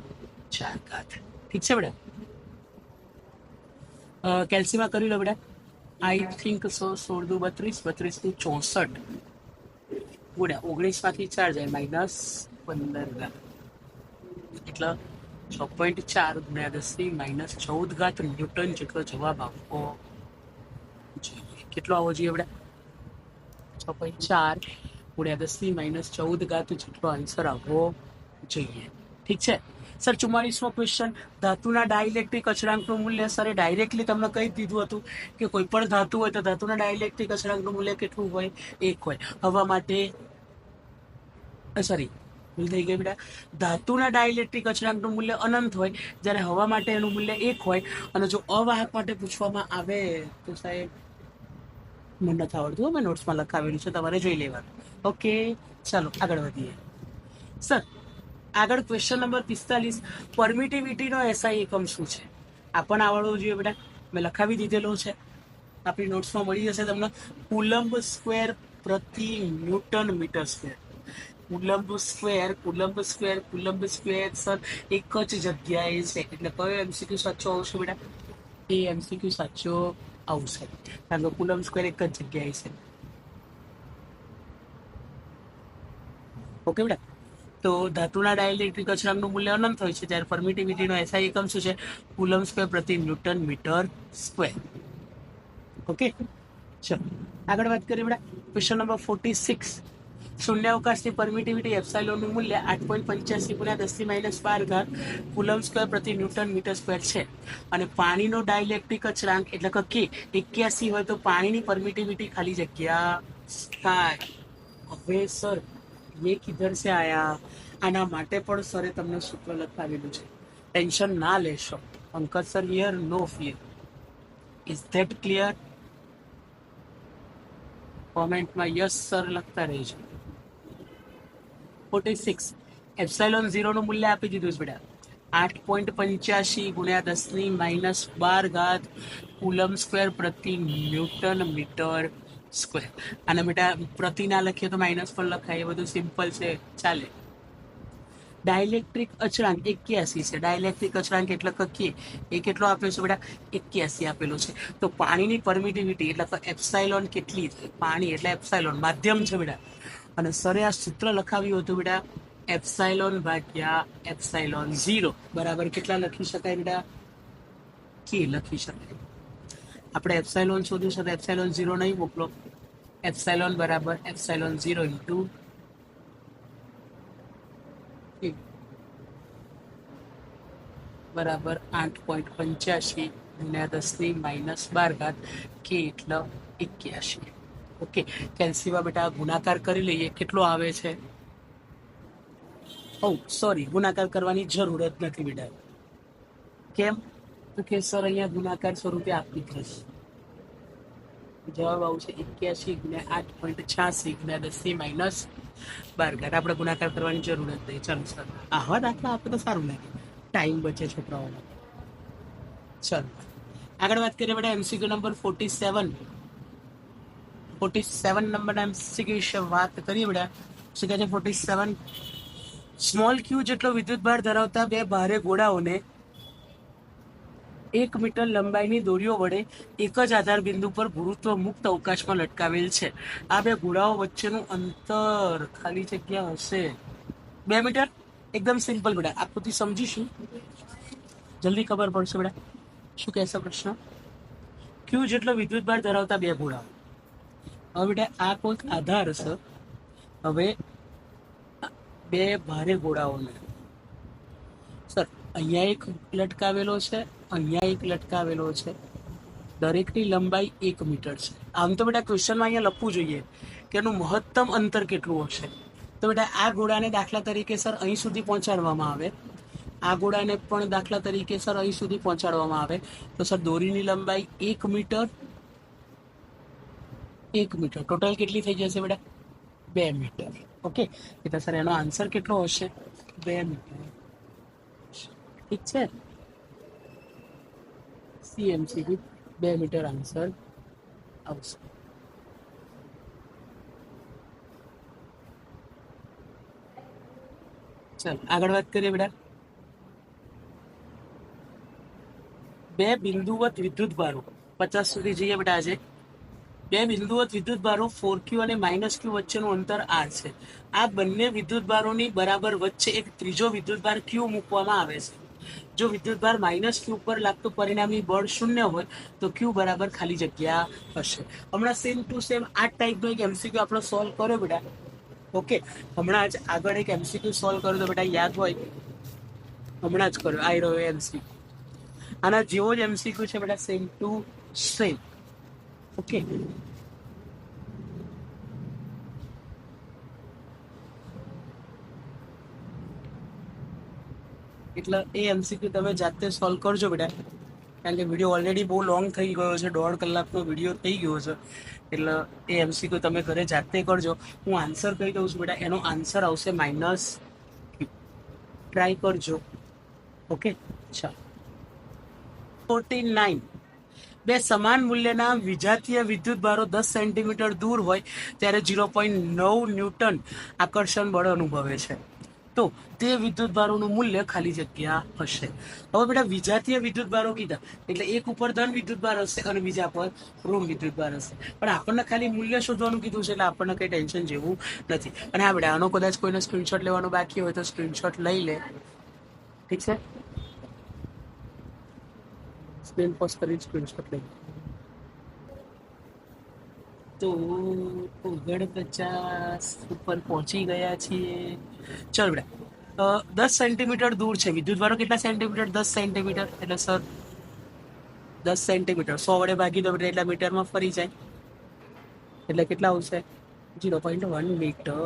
ઘાત. ઠીક છે બેટા? કેલ્સીમાં કરી લો બેટા. આઈ થિંક 16 દુ 32, 32 દુ 64 ગુણ્યા 19 માંથી 4 જાય -15 ઘાત એટલે 6.4 × 10⁻14 ઘાત ન્યૂટન જેટલો જવાબ આવવો જોઈએ. કેટલો આવવો જોઈએ બેટા? 6.4 × 10⁻14 ઘાત જેટલો આન્સર આવવો જોઈએ. ઠીક છે સર? 44મો ક્વેશ્ચન, ધાતુના ડાઇલેક્ટ્રિક અચળાંકનું મૂલ્ય. સરે ડાયરેક્ટલી તમને કહી દીધું હતું કે કોઈ પણ ધાતુ હોય તો ધાતુના ડાઇલેક્ટ્રિક અચળાંકનું મૂલ્ય કેટલું હોય? 1 હોય. હવા માટે ભૂલ થઈ ગઈ બેટા. ધાતુના ડાઇલેક્ટ્રિક અચળાંકનું મૂલ્ય અનંત હોય, જ્યારે હવા માટે એનું મૂલ્ય 1 હોય. અને જો અવાહક માટે પૂછવામાં આવે તો સાહેબ મને નથી આવડતું, મેં નોટ્સમાં લખાવેલું છે, તમારે જોઈ લેવાનું. ઓકે ચાલો આગળ વધીએ. સર આગળ ક્વેશ્ચન નંબર 45, પરમિટિવિટીનો SI એકમ શું છે? આપણને આવડવું જોઈએ બેટા, મેં લખાવી દીધેલો છે, આપણી નોટ્સમાં મળી જશે તમને. કુલમ્બ સ્ક્વેર પ્રતિ newton metre square. Coulomb square sir એક જ જગ્યાએ છે, એટલે કયો MCQ સાચો આવશે બેટા? એ MCQ સાચો આવશે, કારણ કે કુલમ્બ સ્ક્વેર એક જ જગ્યાએ છે. ઓકે બેટા? તો ધાતુના ડાઇલેક્ટ્રિક અચળાંકનું મૂલ્ય અનંત હોય છે, જ્યારે પરમિટિવિટીનો SI એકમ શું છે? કુલમ્બ સ્ક્વેર પ્રતિ ન્યૂટન મીટર સ્ક્વેર. ઓકે ચલો આગળ વાત કરીએ બેટા. ક્વેશ્ચન નંબર 46, શૂન્યાવકાશની પરમિટિવિટી એપ્સાઇલોનનું મૂલ્ય 8.85 × 10⁻12 કુલમ્બ સ્ક્વેર પ્રતિ ન્યૂટન મીટર સ્ક્વેર છે. અને પાણીનો ડાઇલેક્ટ્રિક અચળાંક એટલે કે K 81 હોય તો પાણીની પરમિટિવિટી ખાલી જગ્યા થાય. હવે સર ये किधर से आया? આના માટે પણ સરે તમને સૂત્ર લખાવેલું છે, ટેન્શન ના લેશો. Pankaj sir here no fear. Is that clear? કોમેન્ટમાં યસ સર લખતા રહેજો. 46, એપ્સાઇલોન 0 નું મૂલ્ય આપી દીધું છે બેટા, 8.85 × 10⁻12 ઘાત કુલમ્બ સ્ક્વેર પ્રતિ ન્યૂટન મીટર સ્ક્વેર. અને બેટા પ્રતિ ના લખીએ તો માઇનસ પણ લખાય, એ બધું સિમ્પલ છે, ચાલે. ડાઇલેક્ટ્રિક અચળાંક 81 છે. ડાઇલેક્ટ્રિક અચળાંક એટલે કે એ કેટલો આપ્યો છે બેટા? 81 આપેલો છે. તો પાણીની પરમિટિવિટી એટલે કે એપ્સાઇલોન કેટલી થાય? પાણી એટલે એપ્સાઇલોન માધ્યમ છે બેટા, અને સરે આ સૂત્ર લખાવ્યું હતું બેટા, એપ્સાઇલોન ભાગ્યા એપ્સાઇલોન 0 બરાબર કેટલા લખી શકાય બેટા? K લખી શકાય. આપણે એપ્સાઇલોન શોધ્યું છે તો એપ્સાઇલોન 0 નહીં મોકલો. એપ્સાઇલોન બરાબર એપ્સાઇલોન 0 ઇન્ટુ બરાબર 8.85 × 10⁻12 ઘાત K એટલે 81. ઓકે કેલ્સીમાં બેટા ગુણાકાર કરી લઈએ, કેટલો આવે છે? સોરી, ગુણાકાર કરવાની જરૂર જ નથી બેટા. કેમ? તો કે સર અહીંયા ગુણાકાર સ્વરૂપે આપી થશે. જવાબ આવશે 81 × 8.86 × 10⁻12 ઘાત. આપણે ગુણાકાર કરવાની જરૂર જ નહીં. ચાલો સર આવા દાખલા આપે તો સારું લાગે, ટાઈમ બચે છોકરાઓનો. ચલો આગળ વાત કરીએ બેટા MCQ નંબર 47 નંબરના MCQ વિશે વાત કરીએ બેટા. શું કહે છે 47? સ્મોલ ક્યુ જેટલો વિદ્યુત ભાર ધરાવતા બે ભારે ગોળાઓને 1 મીટર લંબાઈની દોરીઓ વડે એક જ આધાર બિંદુ પર ગુરુત્વ મુક્ત અવકાશમાં લટકાવેલ છે. આ બે ગોળાઓ વચ્ચેનું અંતર ખાલી જગ્યા હશે 2 મીટર. એકદમ સિમ્પલ બેટા, આકૃતિ સમજીશું, જલ્દી ખબર પડશે બેટા. શું કહેશે પ્રશ્ન? ક્યુ જેટલો વિદ્યુત ભાર ધરાવતા બે ગોળાઓ. હવે બેટા આ કોઈક આધાર છે. હવે બે ભારે ગોળાઓને સર અહીંયા એક લટકાવેલો છે, અહીંયા એક લટકાવેલો છે, દરેકની લંબાઈ 1 મીટર છે. આમ તો બેટા ક્વેશ્ચનમાં અહીંયા લખવું જોઈએ કે એનું મહત્તમ અંતર કેટલું હશે. તો બેટા આ ગોળાને દાખલા તરીકે સર અહીં સુધી પહોંચાડવામાં આવે, આ ગોળાને પણ દાખલા તરીકે સર અહીં સુધી પહોંચાડવામાં આવે, તો સર દોરીની લંબાઈ 1 મીટર, 1 મીટર ટોટલ કેટલી થઈ જશે બેટા? 2 મીટર. ઓકે, એટલે સર એનો આન્સર કેટલો હશે? 2 મીટર. ઠીક છે, CMCQ 2 મીટર આન્સર આવશે. ચાલો આગળ વાત કરીએ બેટા. બે બિંદુવત વિદ્યુત ભારો 50 સુધી જઈએ બેટા. આજે બે બિંદુવત વિદ્યુત ભારો 4Q અને -Q વચ્ચેનું અંતર R છે. આ બંને વિદ્યુત ભારોની બરાબર વચ્ચે એક ત્રીજો વિદ્યુત ભાર Q મૂકવામાં આવે છે. જો વિદ્યુત ભાર -Q પર લાગતું પરિણામી બળ 0 હોય તો Q બરાબર ખાલી જગ્યા હશે. હમણાં સેમ ટુ સેમ આ ટાઈપનો એક MCQ આપણો સોલ્વ કર્યો બેટા. ઓકે, હમણાં જ આગળ એક MCQ સોલ્વ કર્યો તો બેટા યાદ હોય, હમણાં જ કર્યો, આવી રહ્યો MCQ. આના જેવો જ MCQ છે બેટા, સેમ ટુ સેમ. ઓકે, એટલે એ MCQ તમે જાતે સોલ્વ કરજો બેટા, કારણ કે વિડીયો ઓલરેડી બહુ લોંગ થઈ ગયો છે, 1.5 કલાકનો વિડીયો થઈ ગયો છે. એટલે એ MCQ તમે ઘરે જાતે કરજો. હું આન્સર કહી દઉં છું બેટા, એનો આન્સર આવશે -Q. ટ્રાય કરજો. ઓકે, ચાલો. 49. બે સમાન મૂલ્યના વિજાતીય વિદ્યુત ભારો 10 સેન્ટીમીટર દૂર હોય ત્યારે 0.9 ન્યૂટન આકર્ષણ બળ અનુભવે છે. તો તે વિદ્યુત ભારોનું મૂલ્ય ખાલી જગ્યા હશે. હવે બેટા વિજાતીય વિદ્યુત ભારો કીધા એટલે એક ઉપર ધન વિદ્યુત ભાર હશે અને બીજા પર ઋણ વિદ્યુત ભાર હશે. પણ આપણને ખાલી મૂલ્ય શોધવાનું કીધું છે એટલે આપણને કઈ ટેન્શન જેવું નથી. અને હા બેટા, આનો કદાચ કોઈને સ્ક્રીનશોટ લેવાનો બાકી હોય તો સ્ક્રીનશોટ લઈ લે. ઠીક છે, સ્ક્રીન પોસ્ટ કરી સ્ક્રીનશોટ લઈ. તો 49 ઉપર પહોંચી ગયા છીએ. ચલ બેટા, 10 સેન્ટીમીટર દૂર છે વિદ્યુત ભારો. કેટલા સેન્ટીમીટર? 10 સેન્ટીમીટર. એટલે સર 10 સેન્ટીમીટર 100 વડે ભાગી દો બેટા, એટલા મીટરમાં ફરી જાય, એટલે કેટલા આવશે? 0.1 મીટર.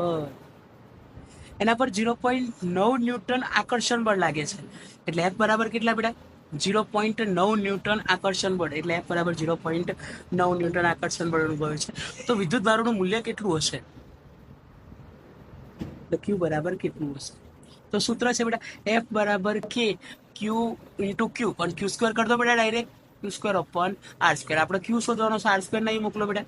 એના પર 0.9 ન્યૂટન આકર્ષણ બળ લાગે છે. એટલે F બરાબર કેટલા બેટા? 0.9 ન્યૂટન આકર્ષણ બળ. એટલે F બરાબર 0.9 ન્યૂટન આકર્ષણ બળ અનુભવે છે. તો વિદ્યુત ભારોનું મૂલ્ય કેટલું હશે? તો Q બરાબર કેટલું હશે? તો સૂત્ર છે બેટા F બરાબર K Q ઇન્ટુ Q, પણ Q સ્ક્વેર કરી દો બેટા direct. Q square upon R square. આપણે Q શોધવાનો છે, R સ્ક્વેર નહીં મોકલો બેટા.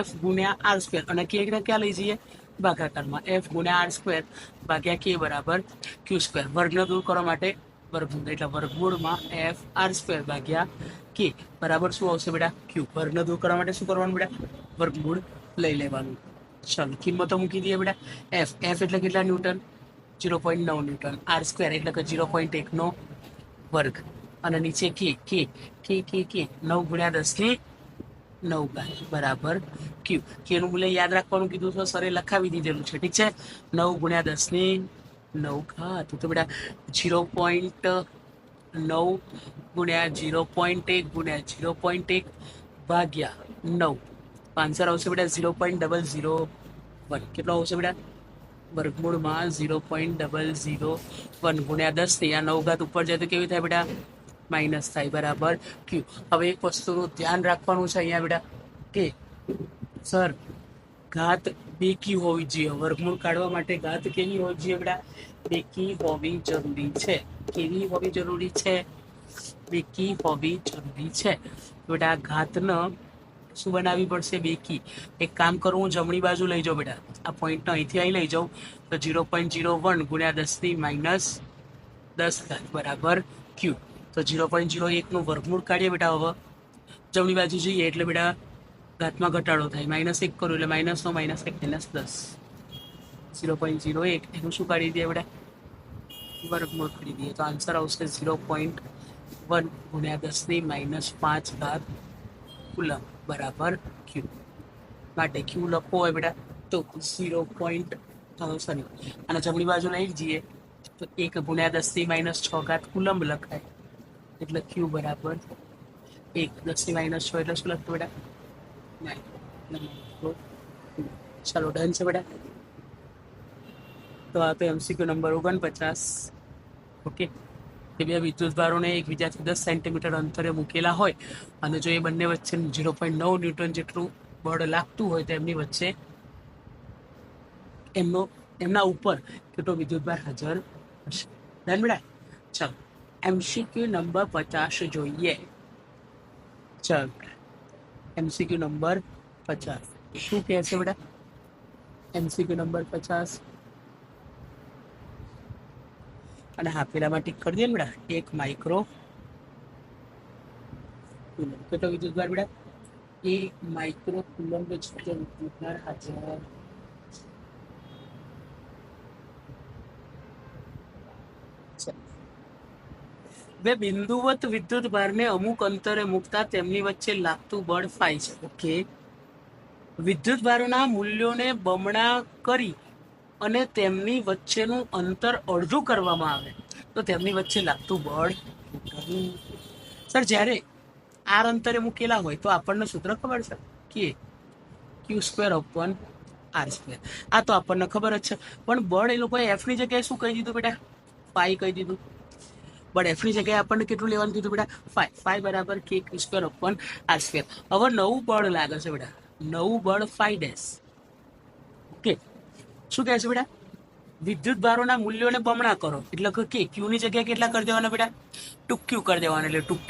F ગુણ્યા R સ્ક્વેર, અને K ને ક્યાં લઈ જઈએ? ભાગાકારમાં. F ગુણ્યા R સ્ક્વેર ભાગ્યા K બરાબર Q સ્ક્વેર. વર્ગને દૂર કરવા માટે વર્ગમૂળ, એટલે વર્ગમૂળમાં F R સ્ક્વેર ભાગ્યા K બરાબર શું આવશે બેટા? Q. વર્ગને દૂર કરવા માટે શું કરવાનું બેટા? વર્ગમૂળ લઈ લેવાનું. ચાલો કિંમતો મૂકી દઈએ બેટા. F એટલે કેટલા ન્યૂટન? 0.9 ન્યૂટન. R સ્ક્વેર એટલે કે 0.1 નો વર્ગ, અને નીચે K 9 ગુણ્યા 10 ની 9 બરાબર Q. K નું મૂલ્ય યાદ રાખવાનું કીધું તો સરે લખાવી દીધેલું છે. ઠીક છે, 9 ગુણ્યા 10 ની 9 તો બેટા 0.9 ગુણ્યા 0.1 ગુણ્યા 0.1 ભાગ્યા 9. આન્સર આવશે બેટા 0.001. કેટલો આવશે બેટા? વર્ગમૂળમાં 0.001 ગુણ્યા 10 થી આ 9 ઘાત ઉપર જાય તો કેવી થાય બેટા? માઇનસ થાય બરાબર Q. હવે એક વસ્તુનું ધ્યાન રાખવાનું છે અહીંયા બેટા કે સર ઘાત બેકી હોવી જોઈએ. વર્ગમૂળ કાઢવા માટે ઘાત કેવી હોવી જોઈએ બેટા? બેકી હોવી જરૂરી છે. કેવી હોવી જરૂરી છે? બેકી હોવી જરૂરી છે. બેટા ઘાતને શું બનાવવી પડશે? બેકી. એક કામ કરું, હું જમણી બાજુ લઈ જાઉં બેટા, આ પોઈન્ટને અહીંથી અહીં લઈ જાઉં તો 0.01 ગુણ્યા 10 ની -10 ઘાત બરાબર Q. તો 0.01નું વર્ગમૂળ કાઢીએ બેટા. હવે જમણી બાજુ જઈએ એટલે બેટા ઘાતમાં ઘટાડો થાય. -1 કરું એટલે -9 -1 -10. 0.01 એનું શું કાઢી દઈએ બેટા? વર્ગમૂળ કાઢી દઈએ તો આન્સર આવશે 0.1 ગુણ્યા 10⁻5 કુલમ બરાબર ક્યુ. માટે ક્યુ લખવો હોય બેટા તો 0. અને જમણી બાજુ લઈ જઈએ તો 1 ગુણ્યા 10⁻6 કુલમ લખાય. એટલે ક્યુ બરાબર 1. 10⁻6 એટલે શું લખતું બેટા? 9. ચાલો ડન છે બેટા. તો આ તો MCQ નંબર 49. ઓકે. કે બે વિદ્યુત ભારોને એકબીજાથી 10 સેન્ટીમીટર અંતરે મૂકેલા હોય અને જો એ બંને વચ્ચે 0.9 ન્યૂટન જેટલું બળ લાગતું હોય તો એમની વચ્ચે એમના ઉપર કેટલો વિદ્યુત ભાર હાજર હશે. ડન બેટા. ચાલો MCQ નંબર 50 જોઈએ. ચાલો MCQ નંબર 50 શું કહે છે બેટા? MCQ નંબર 50 અને હા પેલામાં ટીક કરી દે ને બેટા. 1 માઇક્રો કુલમ કેટલો વિદ્યુત ભાર બેટા? 1 માઇક્રો કુલમ જેટલો વિદ્યુત ભાર હાજર. બે બિંદુવત વિદ્યુત ભારને અમુક અંતરે મૂકતા તેમની વચ્ચે લાગતું બળ ફાઈ છે. ઓકે. વિદ્યુત ભારોના મૂલ્યોને બમણા કરી અને તેમની વચ્ચેનું અંતર અડધું કરવામાં આવે તો તેમની વચ્ચે લાગતું બળ. સર જ્યારે આર અંતરે મૂકેલા હોય તો આપણને સૂત્ર ખબર છે કે Q²/R². આ તો આપણને ખબર જ છે. પણ બળ એ લોકોએ એફની જગ્યાએ શું કહી દીધું બેટા? ફાઈ કહી દીધું. બટ એફની જગ્યાએ આપણને કેટલું લેવાનું કીધું બેટા? ફાઈ બરાબર K² હવે નવું બળ લાગે છે બેટા. નવું બળ φ'. ઓકે. શું કહે છે બેટા? વિદ્યુત ભારોના મૂલ્યોને બમણા કરો એટલે કે ક્યુની જગ્યાએ કેટલા કરી દેવાના બેટા? 2Q કરી દેવાના એટલે 2Q²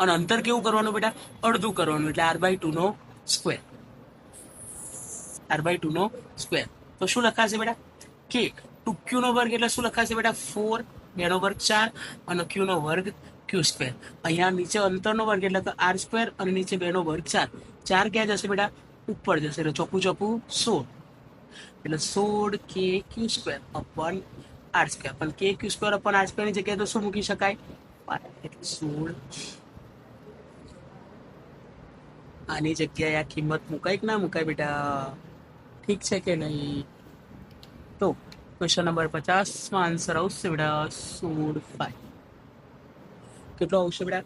અને અંતર કેવું કરવાનું બેટા? અડધું કરવાનું એટલે R/2 સ્ક્વેર. R/2 તો શું લખાશે બેટા? કે 2Q² એટલે શું લખાશે બેટા? 4 2 નો વર્ગ 4 અને Q નો વર્ગ Q². અહીંયા નીચે અંતરનો વર્ગ એટલે કે R² અને નીચે 2 નો વર્ગ 4. 4 ક્યાં જશે બેટા? ઉપર જશે એટલે ચોખ્ખું 16 એટલે 16KQ²/R². પણ KQ²/R² ની જગ્યાએ તો શું મૂકી શકાય? એટલે 16. આની જગ્યાએ આ કિંમત મુકાય કે ના મુકાય બેટા? ઠીક છે કે નહીં? તો ક્વેશ્ચન નંબર 50 માં આન્સર આવશે બેટા 16. કેટલો આવશે બેટા?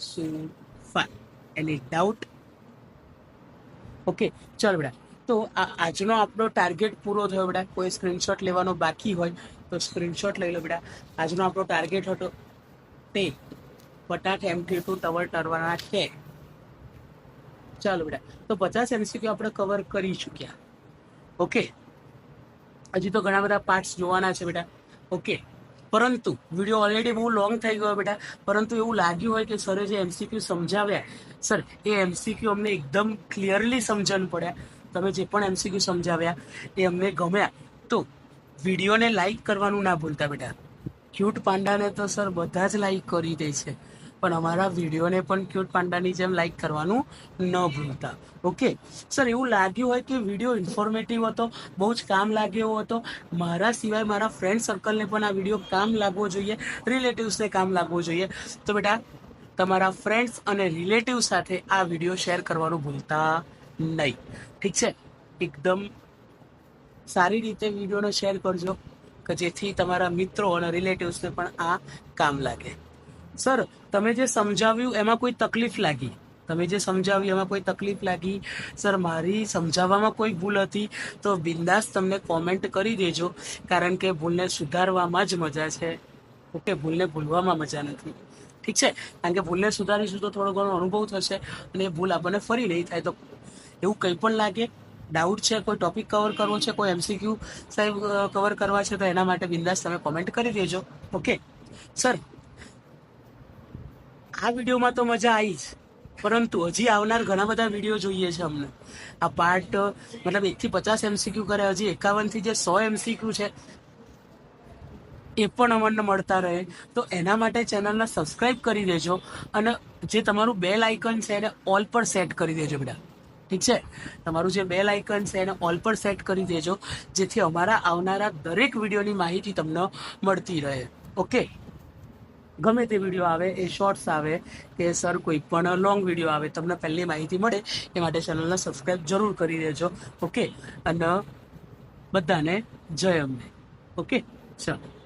16. એની ડાઉટ? ઓકે. ચાલો બેટા. તો આજનો આપણો ટાર્ગેટ પૂરો થયો બેટા. કોઈ સ્ક્રીનશોટ લેવાનો બાકી હોય તો સ્ક્રીનશોટ લઈ લો બેટા. આજનો આપણો ટાર્ગેટ હતો તે બટાટ MT2 ટવર ટરવાના છે. ચાલો બેટા. તો 50 MCQ આપણે કવર કરી ચૂક્યા. ઓકે. હજી તો ઘણા બધા પાર્ટ્સ જોવાના છે બેટા. ઓકે. પરંતુ વિડીયો ઓલરેડી બહુ લોંગ થઈ ગયો બેટા. પરંતુ એવું લાગ્યું હોય કે સરે જે MCQ સમજાવ્યા સર એ MCQ અમને એકદમ ક્લિયરલી સમજણ પડ્યા. તમે જે પણ MCQ સમજાવ્યા એ અમને ગમ્યા તો વિડીયોને લાઈક કરવાનું ના ભૂલતા બેટા. ક્યુટ પાંડાને તો સર બધા જ લાઈક કરી દે છે પણ અમારા વિડીયોને પણ ક્યુટ પાંડાની જેમ લાઈક કરવાનું ન ભૂલતા. ઓકે. સર એવું લાગ્યું હોય કે વિડીયો ઇન્ફોર્મેટિવ હતો, બહુ જ કામ લાગે એવો હતો, મારા સિવાય મારા ફ્રેન્ડ સર્કલને પણ આ વિડીયો કામ લાગવો જોઈએ, રિલેટિવ્સને કામ લાગવો જોઈએ તો બેટા તમારા ફ્રેન્ડ્સ અને રિલેટિવ સાથે આ વિડીયો શેર કરવાનું ભૂલતા નહીં. ઠીક છે? એકદમ સારી રીતે વિડીયોને શેર કરજો કે જેથી તમારા મિત્રો અને રિલેટિવ્સને પણ આ કામ લાગે. સર તમે જે સમજાવ્યું એમાં કોઈ તકલીફ લાગી? સર મારી સમજાવવામાં કોઈ ભૂલ હતી તો બિંદાસ તમને કોમેન્ટ કરી દેજો. કારણ કે ભૂલને સુધારવામાં જ મજા છે. ઓકે. ભૂલને ભૂલવામાં મજા નથી. ઠીક છે? કારણ કે ભૂલને સુધારીશું તો થોડો ઘણો અનુભવ થશે અને એ ભૂલ આપણને ફરી નહીં થાય. તો એવું કંઈ પણ લાગે, ડાઉટ છે, કોઈ ટોપિક કવર કરવો છે, કોઈ MCQ સાહેબ કવર કરવા છે તો એના માટે બિંદાસ તમે કોમેન્ટ કરી દેજો. ઓકે. સર આ વિડીયોમાં તો મજા આવી જ પરંતુ હજી આવનાર ઘણા બધા વિડીયો જોઈએ છે અમને. આ પાર્ટ મતલબ 1 થી 50 MCQ કરે, હજી 51 થી જે 100 MCQ છે એ પણ અમને મળતા રહે. તો એના માટે ચેનલને સબસ્ક્રાઈબ કરી દેજો અને જે તમારું બેલ આઇકન છે એને ઓલ પર સેટ કરી દેજો બેટા. ઠીક છે, તમારું જે બેલ આઇકન છે એને ઓલ પર સેટ કરી દેજો, જેથી અમારા આવનારા દરેક વિડીયોની માહિતી તમને મળતી રહે. ઓકે, ગમે તે વિડીયો આવે, એ શોર્ટ્સ આવે કે સર કોઈ પણ લોંગ વિડીયો આવે, તમને પહેલી માહિતી મળે એ માટે ચેનલને સબસ્ક્રાઈબ જરૂર કરી દેજો. ઓકે, અને બધાને જય અંબે. ઓકે, ચાલો.